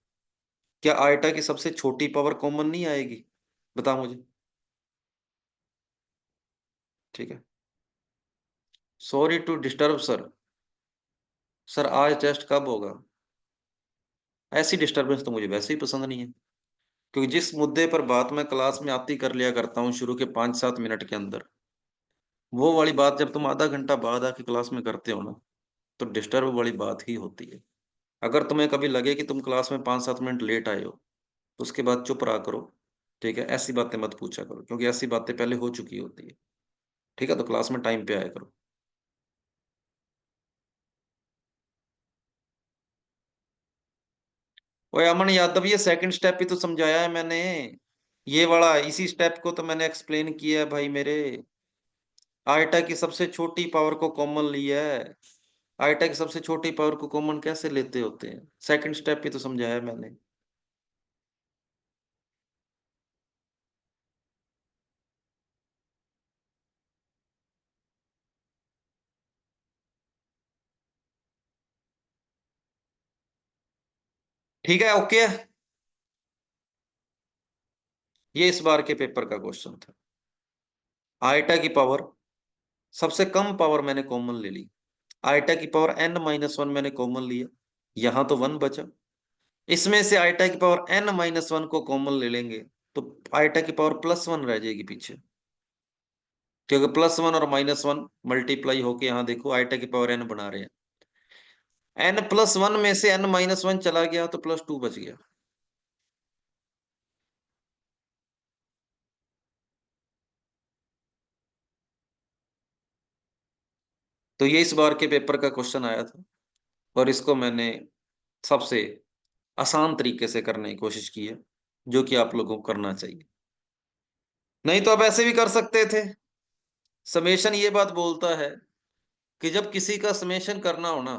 क्या आइटा की सबसे छोटी पावर कॉमन नहीं आएगी? बता मुझे। ठीक है। Sorry to disturb sir. Sir आज टेस्ट कब होगा? ऐसी डिस्टरबेंस तो मुझे वैसे ही पसंद नहीं है, क्योंकि जिस मुद्दे पर बात मैं क्लास में आती कर लिया करता हूँ शुरू के 5-7 मिनट के अंदर, वो वाली बात जब तुम आधा घंटा बाद आके क्लास में करते हो ना, तो डिस्टर्ब वाली बात ही होती है। अगर तुम्हें कभी लगे कि तुम क्लास में 5-7 मिनट लेट आए हो, तो उसके बाद चुप रहा करो। ठीक है, ऐसी बातें मत पूछा करो, क्योंकि ऐसी बातें पहले हो चुकी होती है। ठीक है, तो क्लास में टाइम पे आया करो। ओए अमन यादव, ये सेकंड स्टेप ही तो समझाया है मैंने। ये वाला इसी स्टेप को तो मैंने एक्सप्लेन किया है भाई मेरे। आइटा की सबसे छोटी पावर को कॉमन लिया है। आइटा की सबसे छोटी पावर को कॉमन कैसे लेते होते हैं, सेकंड स्टेप ही तो समझाया है मैंने। ठीक है, ओके। ये इस बार के पेपर का क्वेश्चन था। आइटा की पावर, सबसे कम पावर मैंने कॉमन ले ली। आइटा की पावर n-1 मैंने कॉमन लिया। यहां तो 1 बचा। इसमें से आइटा की पावर n-1 को कॉमन ले लेंगे, तो आइटा की पावर +1 रह जाएगी पीछे। क्योंकि +1 और -1 मल्टीप्लाई होके यहाँ देखो आइटा की पावर n बना रहे हैं। n+1 में से n-1 चला गया तो +2 बच गया। तो ये इस बार के पेपर का क्वेश्चन आया था, और इसको मैंने सबसे आसान तरीके से करने की कोशिश की है, जो कि आप लोगों को करना चाहिए। नहीं तो आप ऐसे भी कर सकते थे। समेशन ये बात बोलता है कि जब किसी का समेशन करना हो ना,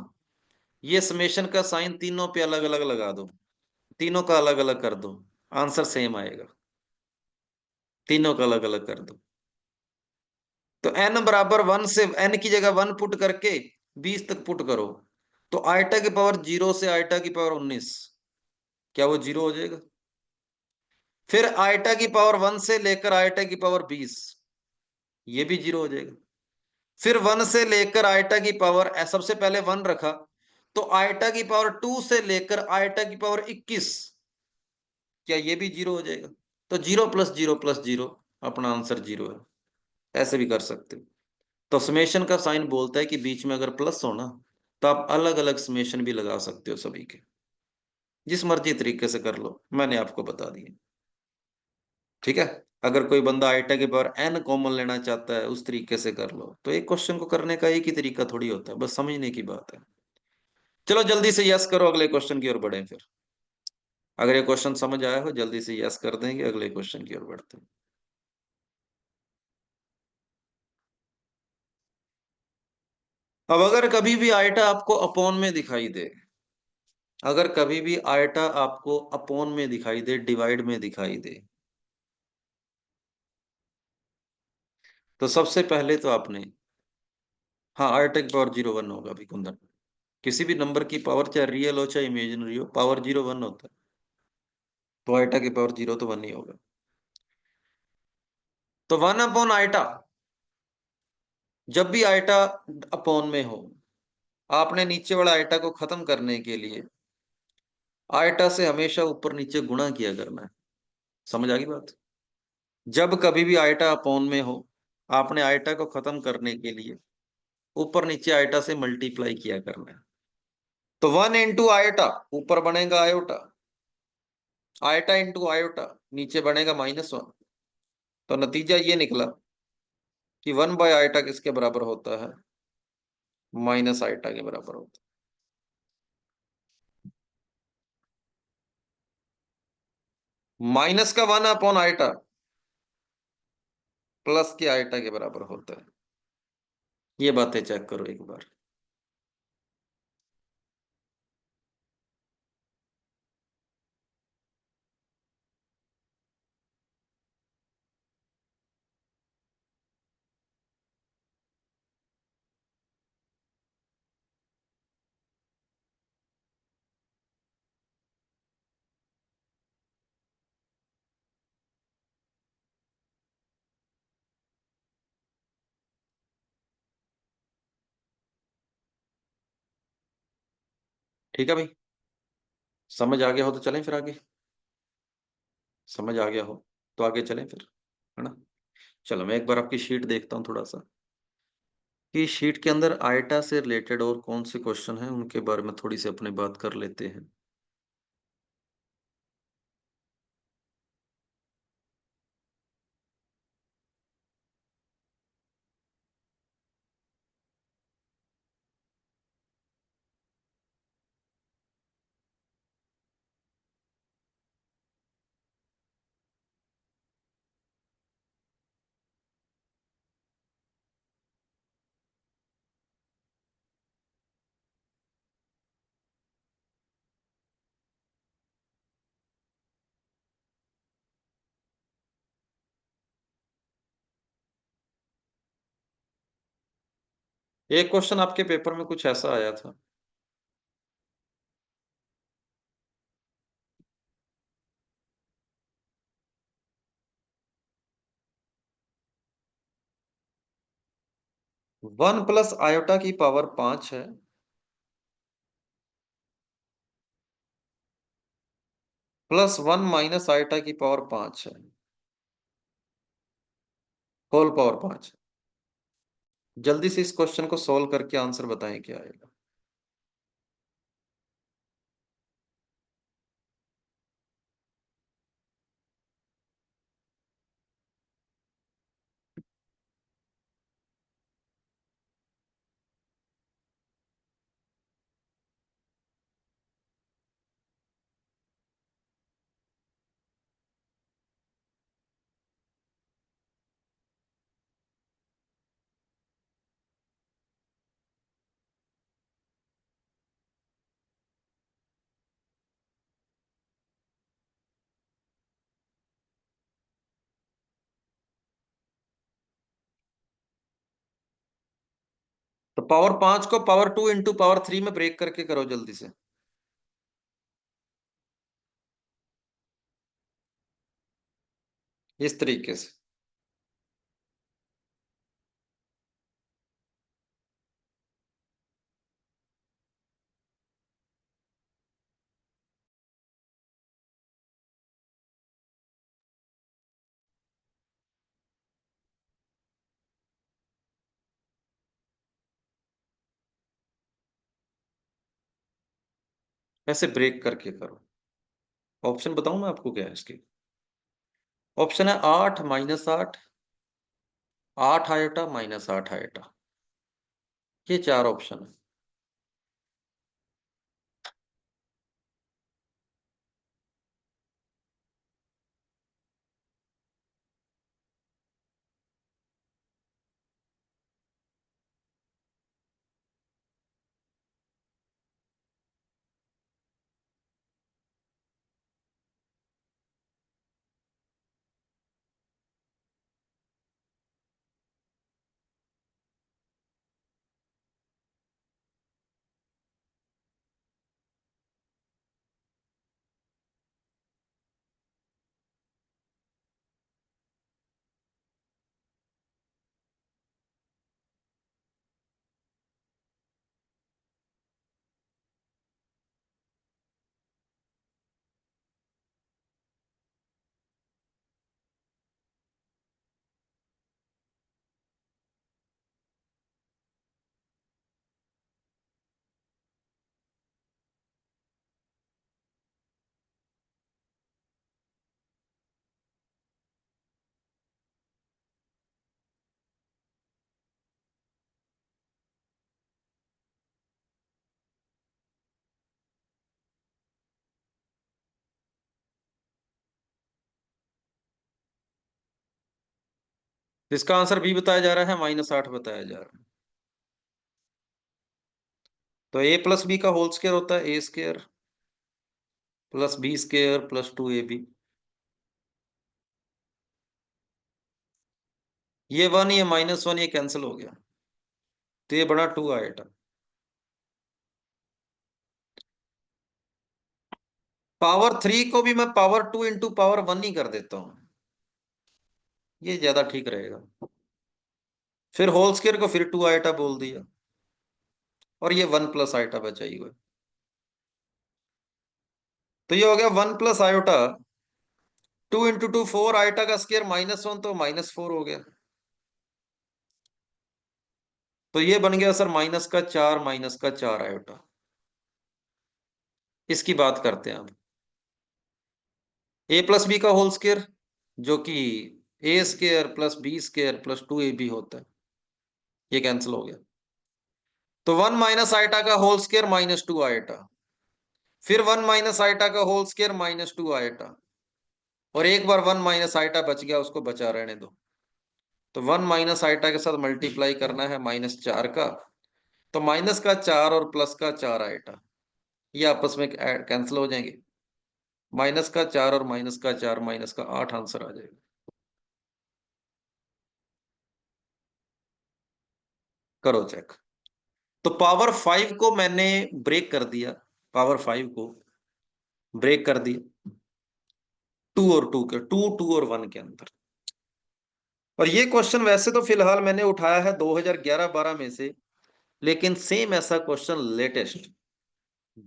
ये समेशन का साइन तीनों पे अलग अलग लगा दो, तीनों का अलग अलग कर दो, आंसर सेम आएगा। तीनों का अलग अलग कर दो। तो n = 1 से n की जगह 1 पुट करके 20 तक पुट करो, तो आइटा की पावर 0 से आइटा की पावर 19, क्या वो 0 हो जाएगा? फिर आइटा की पावर 1 से लेकर आइटा की पावर 20, ये भी 0 हो जाएगा। फिर 1 से लेकर आइटा की पावर, सबसे पहले 1 रखा, तो आइटा की पावर 2 से लेकर आइटा की पावर 21, क्या ये भी 0 हो जाएगा? तो 0 + 0 + 0, अपना आंसर 0 है। ऐसे भी कर सकते हो। तो समेशन का साइन बोलता है कि बीच में अगर प्लस हो ना, तो आप अलग अलग समेशन भी लगा सकते हो सभी के। जिस मर्जी तरीके से कर लो, मैंने आपको बता दिया। ठीक है। अगर कोई बंदा आइटा के पावर n कॉमन लेना चाहता है, उस तरीके से कर लो। तो एक क्वेश्चन को करने का एक ही तरीका थोड़ी होता है, बस समझने की बात है। चलो जल्दी से यस करो, अगले क्वेश्चन की ओर बढ़े फिर। अगर ये क्वेश्चन समझ आया हो, जल्दी से यस कर देंगे, अगले क्वेश्चन की ओर बढ़ते हैं। अब अगर कभी भी आइटा आपको अपॉन में दिखाई दे, अगर कभी भी आइटा आपको अपॉन में दिखाई दे, डिवाइड में दिखाई दे, तो सबसे पहले तो आपने, हाँ आइटा की पावर 0 1 होगा अभी कुंदन। किसी भी नंबर की पावर चाहे रियल हो चाहे इमेजिनरी हो, पावर 0 1 होता है। तो आइटा की पावर 0 तो 1 ही होगा। तो 1/आइटा, जब भी आइटा अपॉन में हो, आपने नीचे वाला आइटा को खत्म करने के लिए आइटा से हमेशा ऊपर नीचे गुणा किया करना है। समझ आ गई बात? जब कभी भी आइटा अपॉन में हो, आपने आइटा को खत्म करने के लिए ऊपर नीचे आइटा से मल्टीप्लाई किया करना है। तो 1 × आयोटा, ऊपर बनेगा आयोटा, आयोटा इंटू आयोटा, नीचे बनेगा -1। तो नतीजा ये निकला कि 1/आयोटा किसके बराबर होता है? -आयोटा के बराबर होता है। माइनस का 1/आयोटा प्लस के आयोटा के बराबर होता है। ये बातें चेक करो एक बार। ठीक है भाई, समझ आ गया हो तो चलें फिर आगे। समझ आ गया हो तो आगे चलें फिर, है ना। चलो मैं एक बार आपकी शीट देखता हूँ थोड़ा सा, कि शीट के अंदर आयटा से रिलेटेड और कौन से क्वेश्चन हैं उनके बारे में थोड़ी सी अपनी बात कर लेते हैं। एक क्वेश्चन आपके पेपर में कुछ ऐसा आया था, 1 + i की पावर 5 है, +1 - i की पावर 5 है, होल पावर 5। जल्दी से इस क्वेश्चन को सोल्व करके आंसर बताएं क्या आएगा। तो पावर 5 को पावर 2 इंटू पावर 3 में ब्रेक करके करो जल्दी से। इस तरीके से। ऐसे ब्रेक करके करो। ऑप्शन बताऊं मैं आपको क्या है इसके। ऑप्शन है 8 - 8, 8 i -8 i। ये 4 ऑप्शन है। इसका आंसर बी बताया जा रहा है, -8 बताया जा रहा है। तो a + b का होल स्क्वायर होता है a² + b² + 2ab। ये 1, ये -1, ये कैंसिल हो गया, तो ये बड़ा 2 i। पावर 3 को भी मैं पावर 2 इंटू पावर 1 ही कर देता हूं, ये ज्यादा ठीक रहेगा। फिर होल स्क्वायर को फिर 2 i बोल दिया, और ये 1 + i बचा ही हुआ है। तो ये हो गया 1 + i। 2 × 2 4, आइटा का स्क्वायर -1 तो -4 हो गया। तो ये बन गया सर -4 -4 आयोटा। इसकी बात करते हैं अब। a + b का होल स्क्वायर, जो कि a² + b² + 2ab होता है, ये कैंसिल हो गया। तो 1 - आइटा का होल स्क्वायर -2 आइटा, फिर 1 - आइटा का होल स्क्वायर -2 आइटा, और एक बार 1 - आइटा बच गया, उसको बचा रहने दो। तो 1 - आइटा के साथ मल्टीप्लाई करना है -4 का, तो माइनस का 4 और प्लस का 4 आइटा, ये आपस में कैंसिल हो जाएंगे। -4 और -4, -8 आंसर आ जाएगा। करो चेक। तो पावर 5 को मैंने ब्रेक कर दिया, पावर 5 को ब्रेक कर दिया 2 और 2 के, 2 और 1 के अंदर। और ये क्वेश्चन वैसे तो फिलहाल मैंने उठाया है 2011-12 में से, लेकिन सेम ऐसा क्वेश्चन लेटेस्ट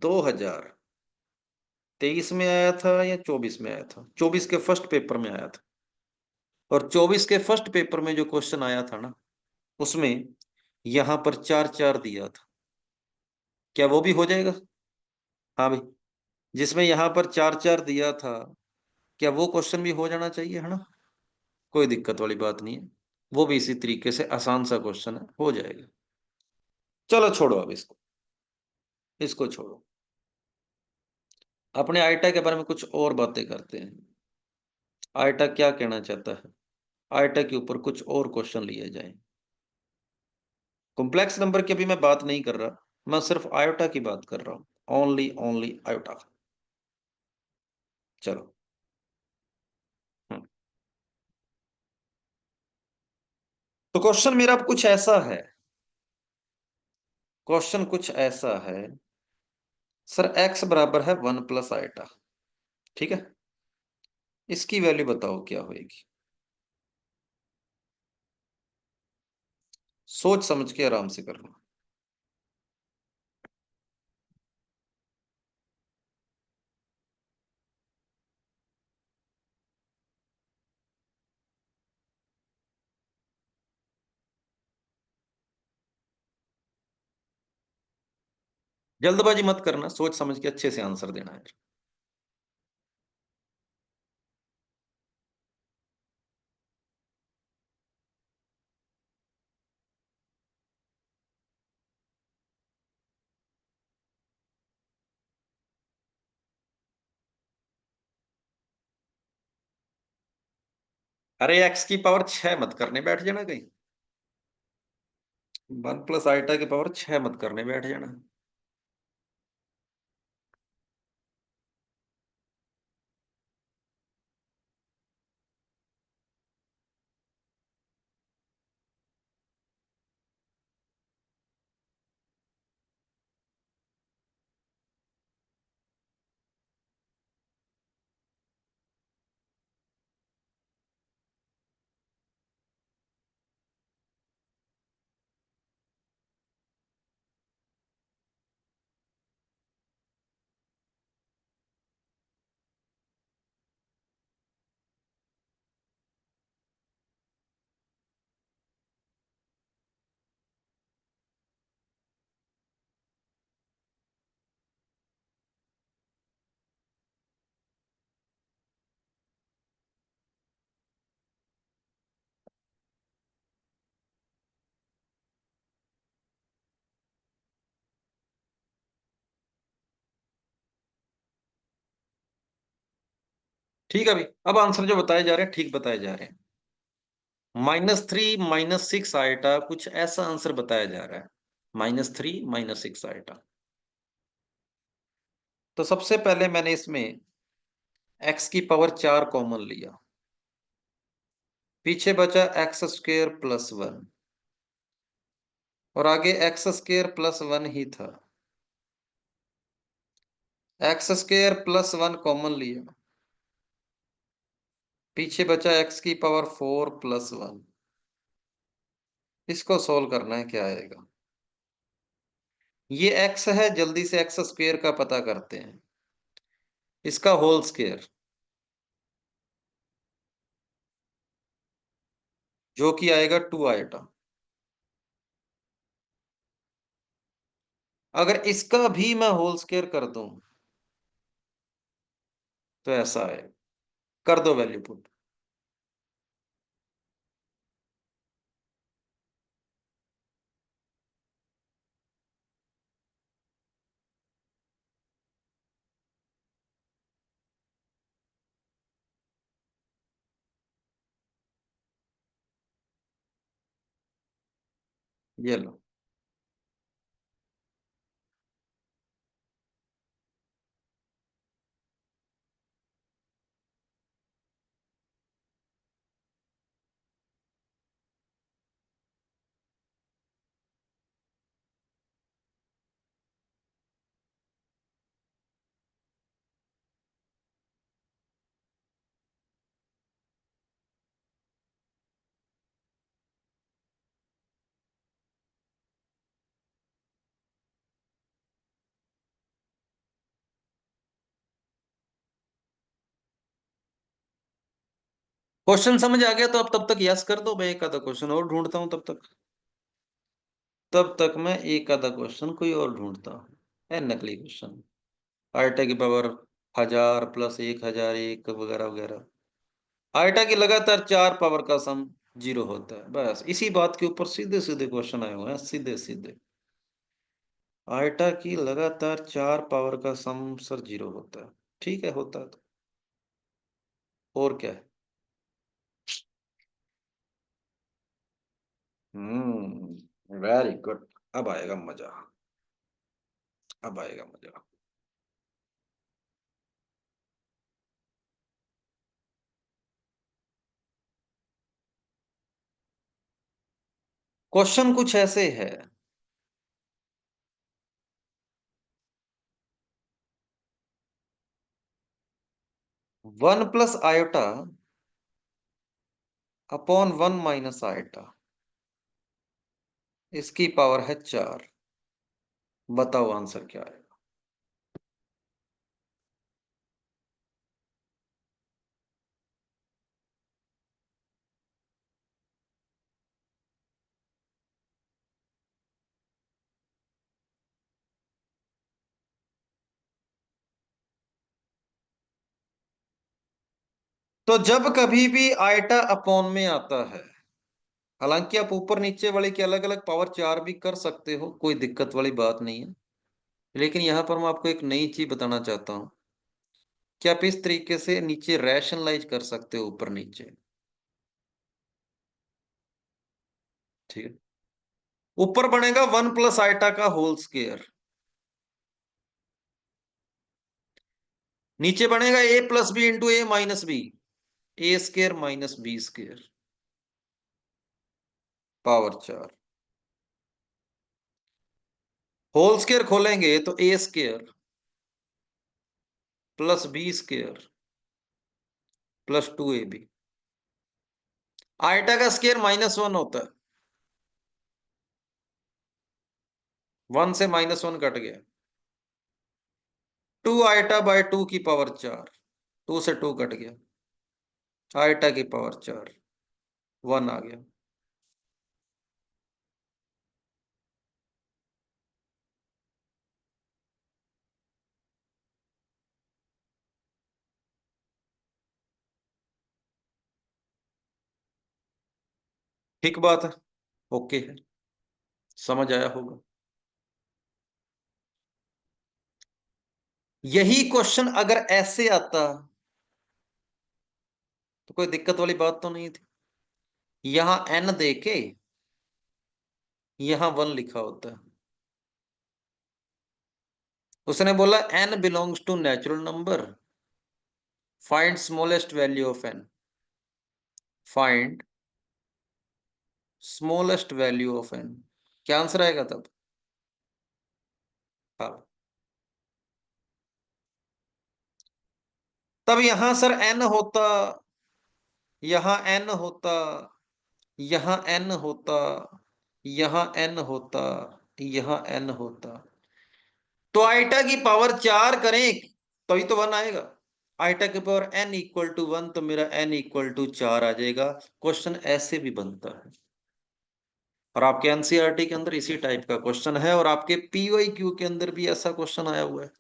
2023 में आया था या 24 में आया था, 24 के फर्स्ट पेपर में आया था। और 24 के फर्स्ट पेपर में जो क्वेश्चन आया था ना, उसमें यहां पर 4 4 दिया था। क्या वो भी हो जाएगा? हाँ भाई, जिसमें यहां पर 4 4 दिया था, क्या वो क्वेश्चन भी हो जाना चाहिए, है ना? कोई दिक्कत वाली बात नहीं है, वो भी इसी तरीके से आसान सा क्वेश्चन है, हो जाएगा। चलो छोड़ो अब इसको, इसको छोड़ो। अपने आइटा के बारे में कुछ और बातें करते हैं। आइटा क्या कहना चाहता है, आइटा के ऊपर कुछ और क्वेश्चन लिए जाएं। कॉम्प्लेक्स नंबर की अभी मैं बात नहीं कर रहा, मैं सिर्फ आयोटा की बात कर रहा हूं, ओनली ओनली आयोटा। चलो। हम्म। तो क्वेश्चन मेरा अब कुछ ऐसा है, क्वेश्चन कुछ ऐसा है, सर x बराबर है 1 + आइटा, ठीक है? इसकी वैल्यू बताओ क्या होगी। सोच समझ के आराम से करना। जल्दबाजी मत करना, सोच समझ के अच्छे से आंसर देना है। अरे x की पावर 6 मत करने बैठ जाना कहीं, 1 + आइटा की पावर 6 मत करने बैठ जाना। ठीक है अभी, अब आंसर जो बताए जा रहे हैं ठीक बताए जा रहे हैं। -3 -6 आइटा, कुछ ऐसा आंसर बताया जा रहा है, -3 -6 आइटा। तो सबसे पहले मैंने इसमें x की पावर 4 कॉमन लिया, पीछे बचा x² + 1, और आगे x² + 1 ही था। x² + 1 कॉमन लिया, पीछे बचा x की पावर 4 + 1। इसको सोल्व करना है, क्या आएगा। ये x है, जल्दी से x² का पता करते हैं। इसका होल स्क्वायर, जो कि आएगा 2 आइटा। अगर इसका भी मैं होल स्क्वायर कर दूं तो ऐसा है। कर दो वैल्यू पुट। ये लो। क्वेश्चन समझ आ गया तो अब तब तक यस कर दो, मैं एक आधा क्वेश्चन और ढूंढता हूं तब तक मैं एक आधा क्वेश्चन कोई और ढूंढता हूँ। है नकली क्वेश्चन, आइटा की पावर 1000 प्लस 1001 वगैरह वगैरह। आइटा की लगातार 4 पावर का सम 0 होता है। बस इसी बात के ऊपर सीधे सीधे क्वेश्चन आए हुए हैं, सीधे सीधे। आइटा की लगातार 4 पावर का सम सर 0 होता है। ठीक है, होता है तो और क्या है। Very good. अब आएगा मजा, अब आएगा मजा। क्वेश्चन कुछ ऐसे है। 1 plus iota upon 1 minus iota, इसकी पावर है 4। बताओ आंसर क्या है। तो जब कभी भी आइटा अपॉन में आता है, हालांकि आप ऊपर नीचे वाले की अलग अलग पावर 4 भी कर सकते हो, कोई दिक्कत वाली बात नहीं है। लेकिन यहां पर मैं आपको एक नई चीज बताना चाहता हूं कि आप इस तरीके से नीचे रैशनलाइज कर सकते हो ऊपर नीचे। ठीक है। ऊपर बनेगा 1 प्लस आइटा का होल स्क्वायर, नीचे बनेगा a plus b into a minus b, a square minus b square power 4। Whole square खोलेंगे तो a square plus b square plus 2ab। Iota का स्क्वायर -1 होता है, 1 से -1 कट गया। 2 आइटा बाय 2 की पावर 4, 2 से 2 कट गया। आइटा की पावर 4, 1 आ गया। ठीक बात है, ओके है, समझ आया होगा। यही क्वेश्चन अगर ऐसे आता तो कोई दिक्कत वाली बात तो नहीं थी। यहां n देके यहां 1 लिखा होता है। उसने बोला n belongs to natural number, find smallest value of n, find smallest value of n। क्या आंसर आएगा तब। हाँ, तब यहां सर n होता, यहां n होता, यहां n होता, यहां n होता, यहां n होता। तो आइटा की पावर 4 करें तभी तो 1 आएगा। आइटा के पावर n इक्वल टू 1, तो मेरा n इक्वल टू 4 आ जाएगा। क्वेश्चन ऐसे भी बनता है, और आपके एनसीईआरटी के अंदर इसी टाइप का क्वेश्चन है, और आपके पीवाईक्यू के अंदर भी ऐसा क्वेश्चन आया हुआ है।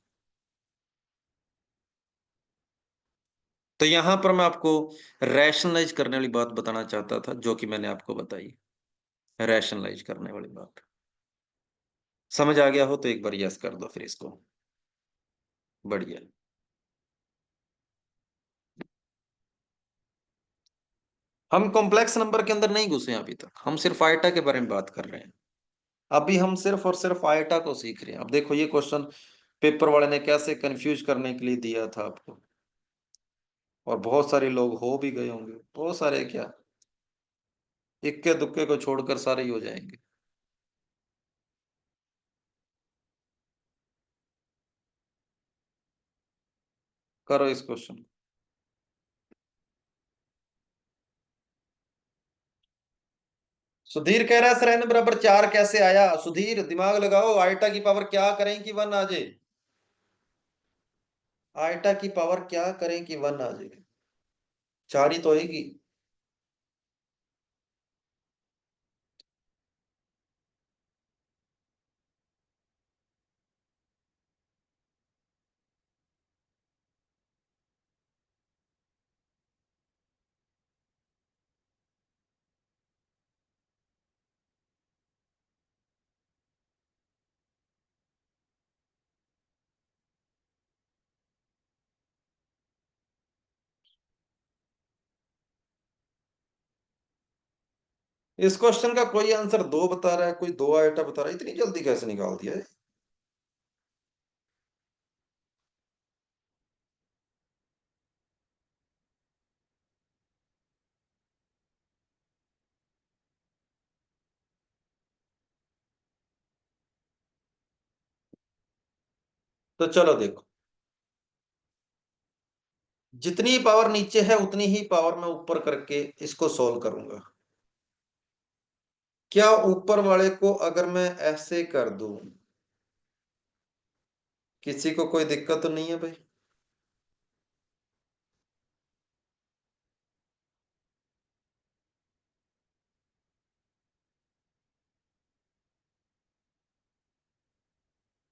तो यहां पर मैं आपको रैशनलाइज करने वाली बात बताना चाहता था, जो कि मैंने आपको बताई। रैशनलाइज करने वाली बात समझ आ गया हो तो एक बार यस कर दो फिर इसको। बढ़िया। हम कॉम्प्लेक्स नंबर के अंदर नहीं घुसे हैं अभी तक, हम सिर्फ आइटा के बारे में बात कर रहे हैं। अभी हम सिर्फ और सिर्फ आइटा को सीख रहे हैं। अब देखो ये क्वेश्चन पेपर वाले ने कैसे कंफ्यूज करने के लिए दिया था आपको, और बहुत सारे लोग हो भी गए होंगे, बहुत सारे क्या, इक्के दुक्के को छोड़कर सारे ही हो जाएंगे। करो इस क्वेश्चन। सुधीर कह रहा है सर n बराबर 4 कैसे आया? सुधीर दिमाग लगाओ, आइटा की पावर क्या करें कि 1 आ जाए? आइटा की पावर क्या करें कि 1 आ जाए? 4 ही तो होगी। इस क्वेश्चन का कोई आंसर 2 बता रहा है, कोई 2 आइटा बता रहा है, इतनी जल्दी कैसे निकाल दिया है? तो चलो देखो, जितनी पावर नीचे है उतनी ही पावर मैं ऊपर करके इसको सोल्व करूंगा। क्या ऊपर वाले को अगर मैं ऐसे कर दूं, किसी को कोई दिक्कत तो नहीं है भाई?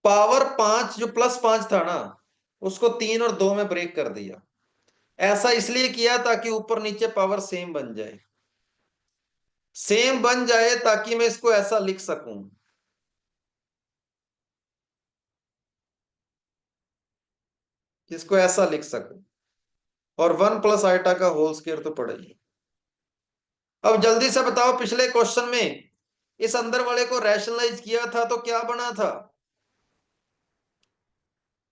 पावर 5 जो +5 था ना, उसको 3 और 2 में ब्रेक कर दिया। ऐसा इसलिए किया ताकि ऊपर नीचे पावर सेम बन जाए, सेम बन जाए ताकि मैं इसको ऐसा लिख सकूं, इसको ऐसा लिख सकूं, और 1 + आइटा का होल स्क्वायर तो पड़ा ही। अब जल्दी से बताओ, पिछले क्वेश्चन में इस अंदर वाले को रैशनलाइज किया था तो क्या बना था?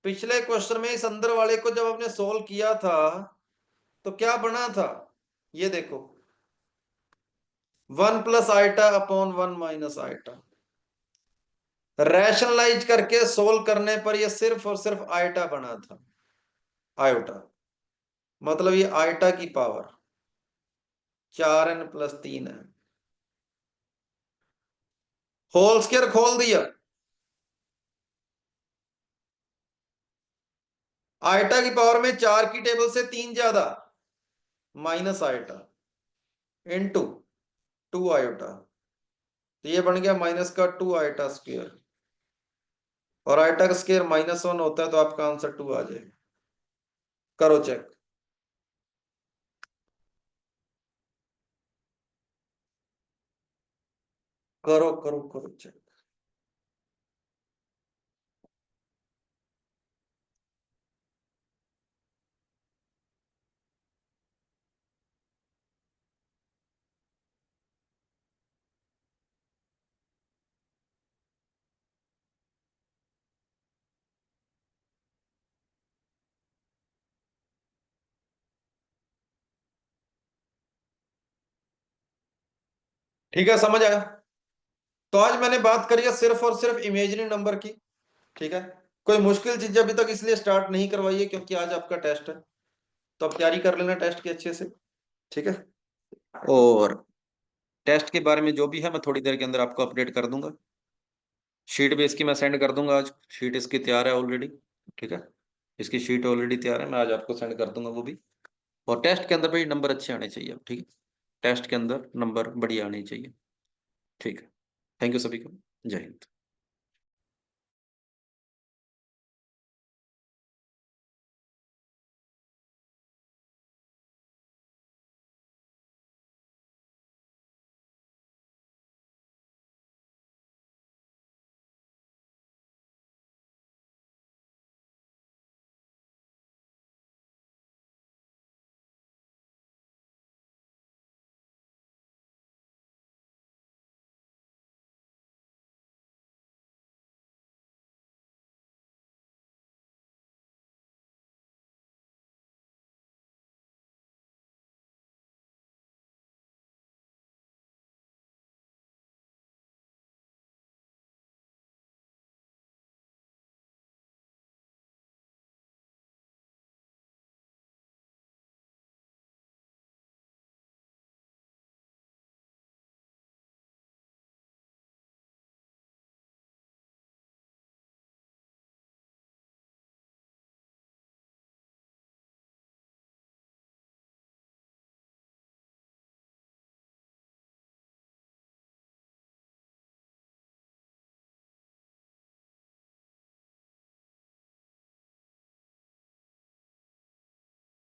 पिछले क्वेश्चन में इस अंदर वाले को जब आपने सोल्व किया था तो क्या बना था? ये देखो, 1 + आइटा/1 - आइटा। रैशनलाइज करके सोल्व करने पर ये सिर्फ और सिर्फ आइटा बना था, आयोटा। मतलब ये आइटा की पावर 4n + 3 है। होल स्क्वायर खोल दिया, आइटा की पावर में 4 की टेबल से 3 ज्यादा, -आइटा इनटू 2 आयोटा। तो ये बन गया -2 आइटा स्क्वायर, और आइटा का स्क्वायर -1 होता है, तो आपका आंसर 2 आ जाएगा। करो चेक, करो करो करो चेक। ठीक है, समझ आया? तो आज मैंने बात करी है सिर्फ और सिर्फ इमेजिनरी नंबर की। ठीक है, कोई मुश्किल चीज अभी तक इसलिए स्टार्ट नहीं करवाई है क्योंकि आज आपका टेस्ट है, तो आप तैयारी कर लेना टेस्ट की अच्छे से। ठीक है, और टेस्ट के बारे में जो भी है मैं थोड़ी देर के अंदर आपको अपडेट कर दूंगा। शीट भी इसकी मैं सेंड कर दूंगा, आज शीट इसकी तैयार है ऑलरेडी। ठीक है, इसकी शीट ऑलरेडी तैयार है, मैं आज आपको सेंड कर दूँगा वो भी। और टेस्ट के अंदर भाई नंबर अच्छे आने चाहिए अब, ठीक है? टेस्ट के अंदर नंबर बढ़िया आने चाहिए। ठीक है। थैंक यू सभी को। जय हिंद।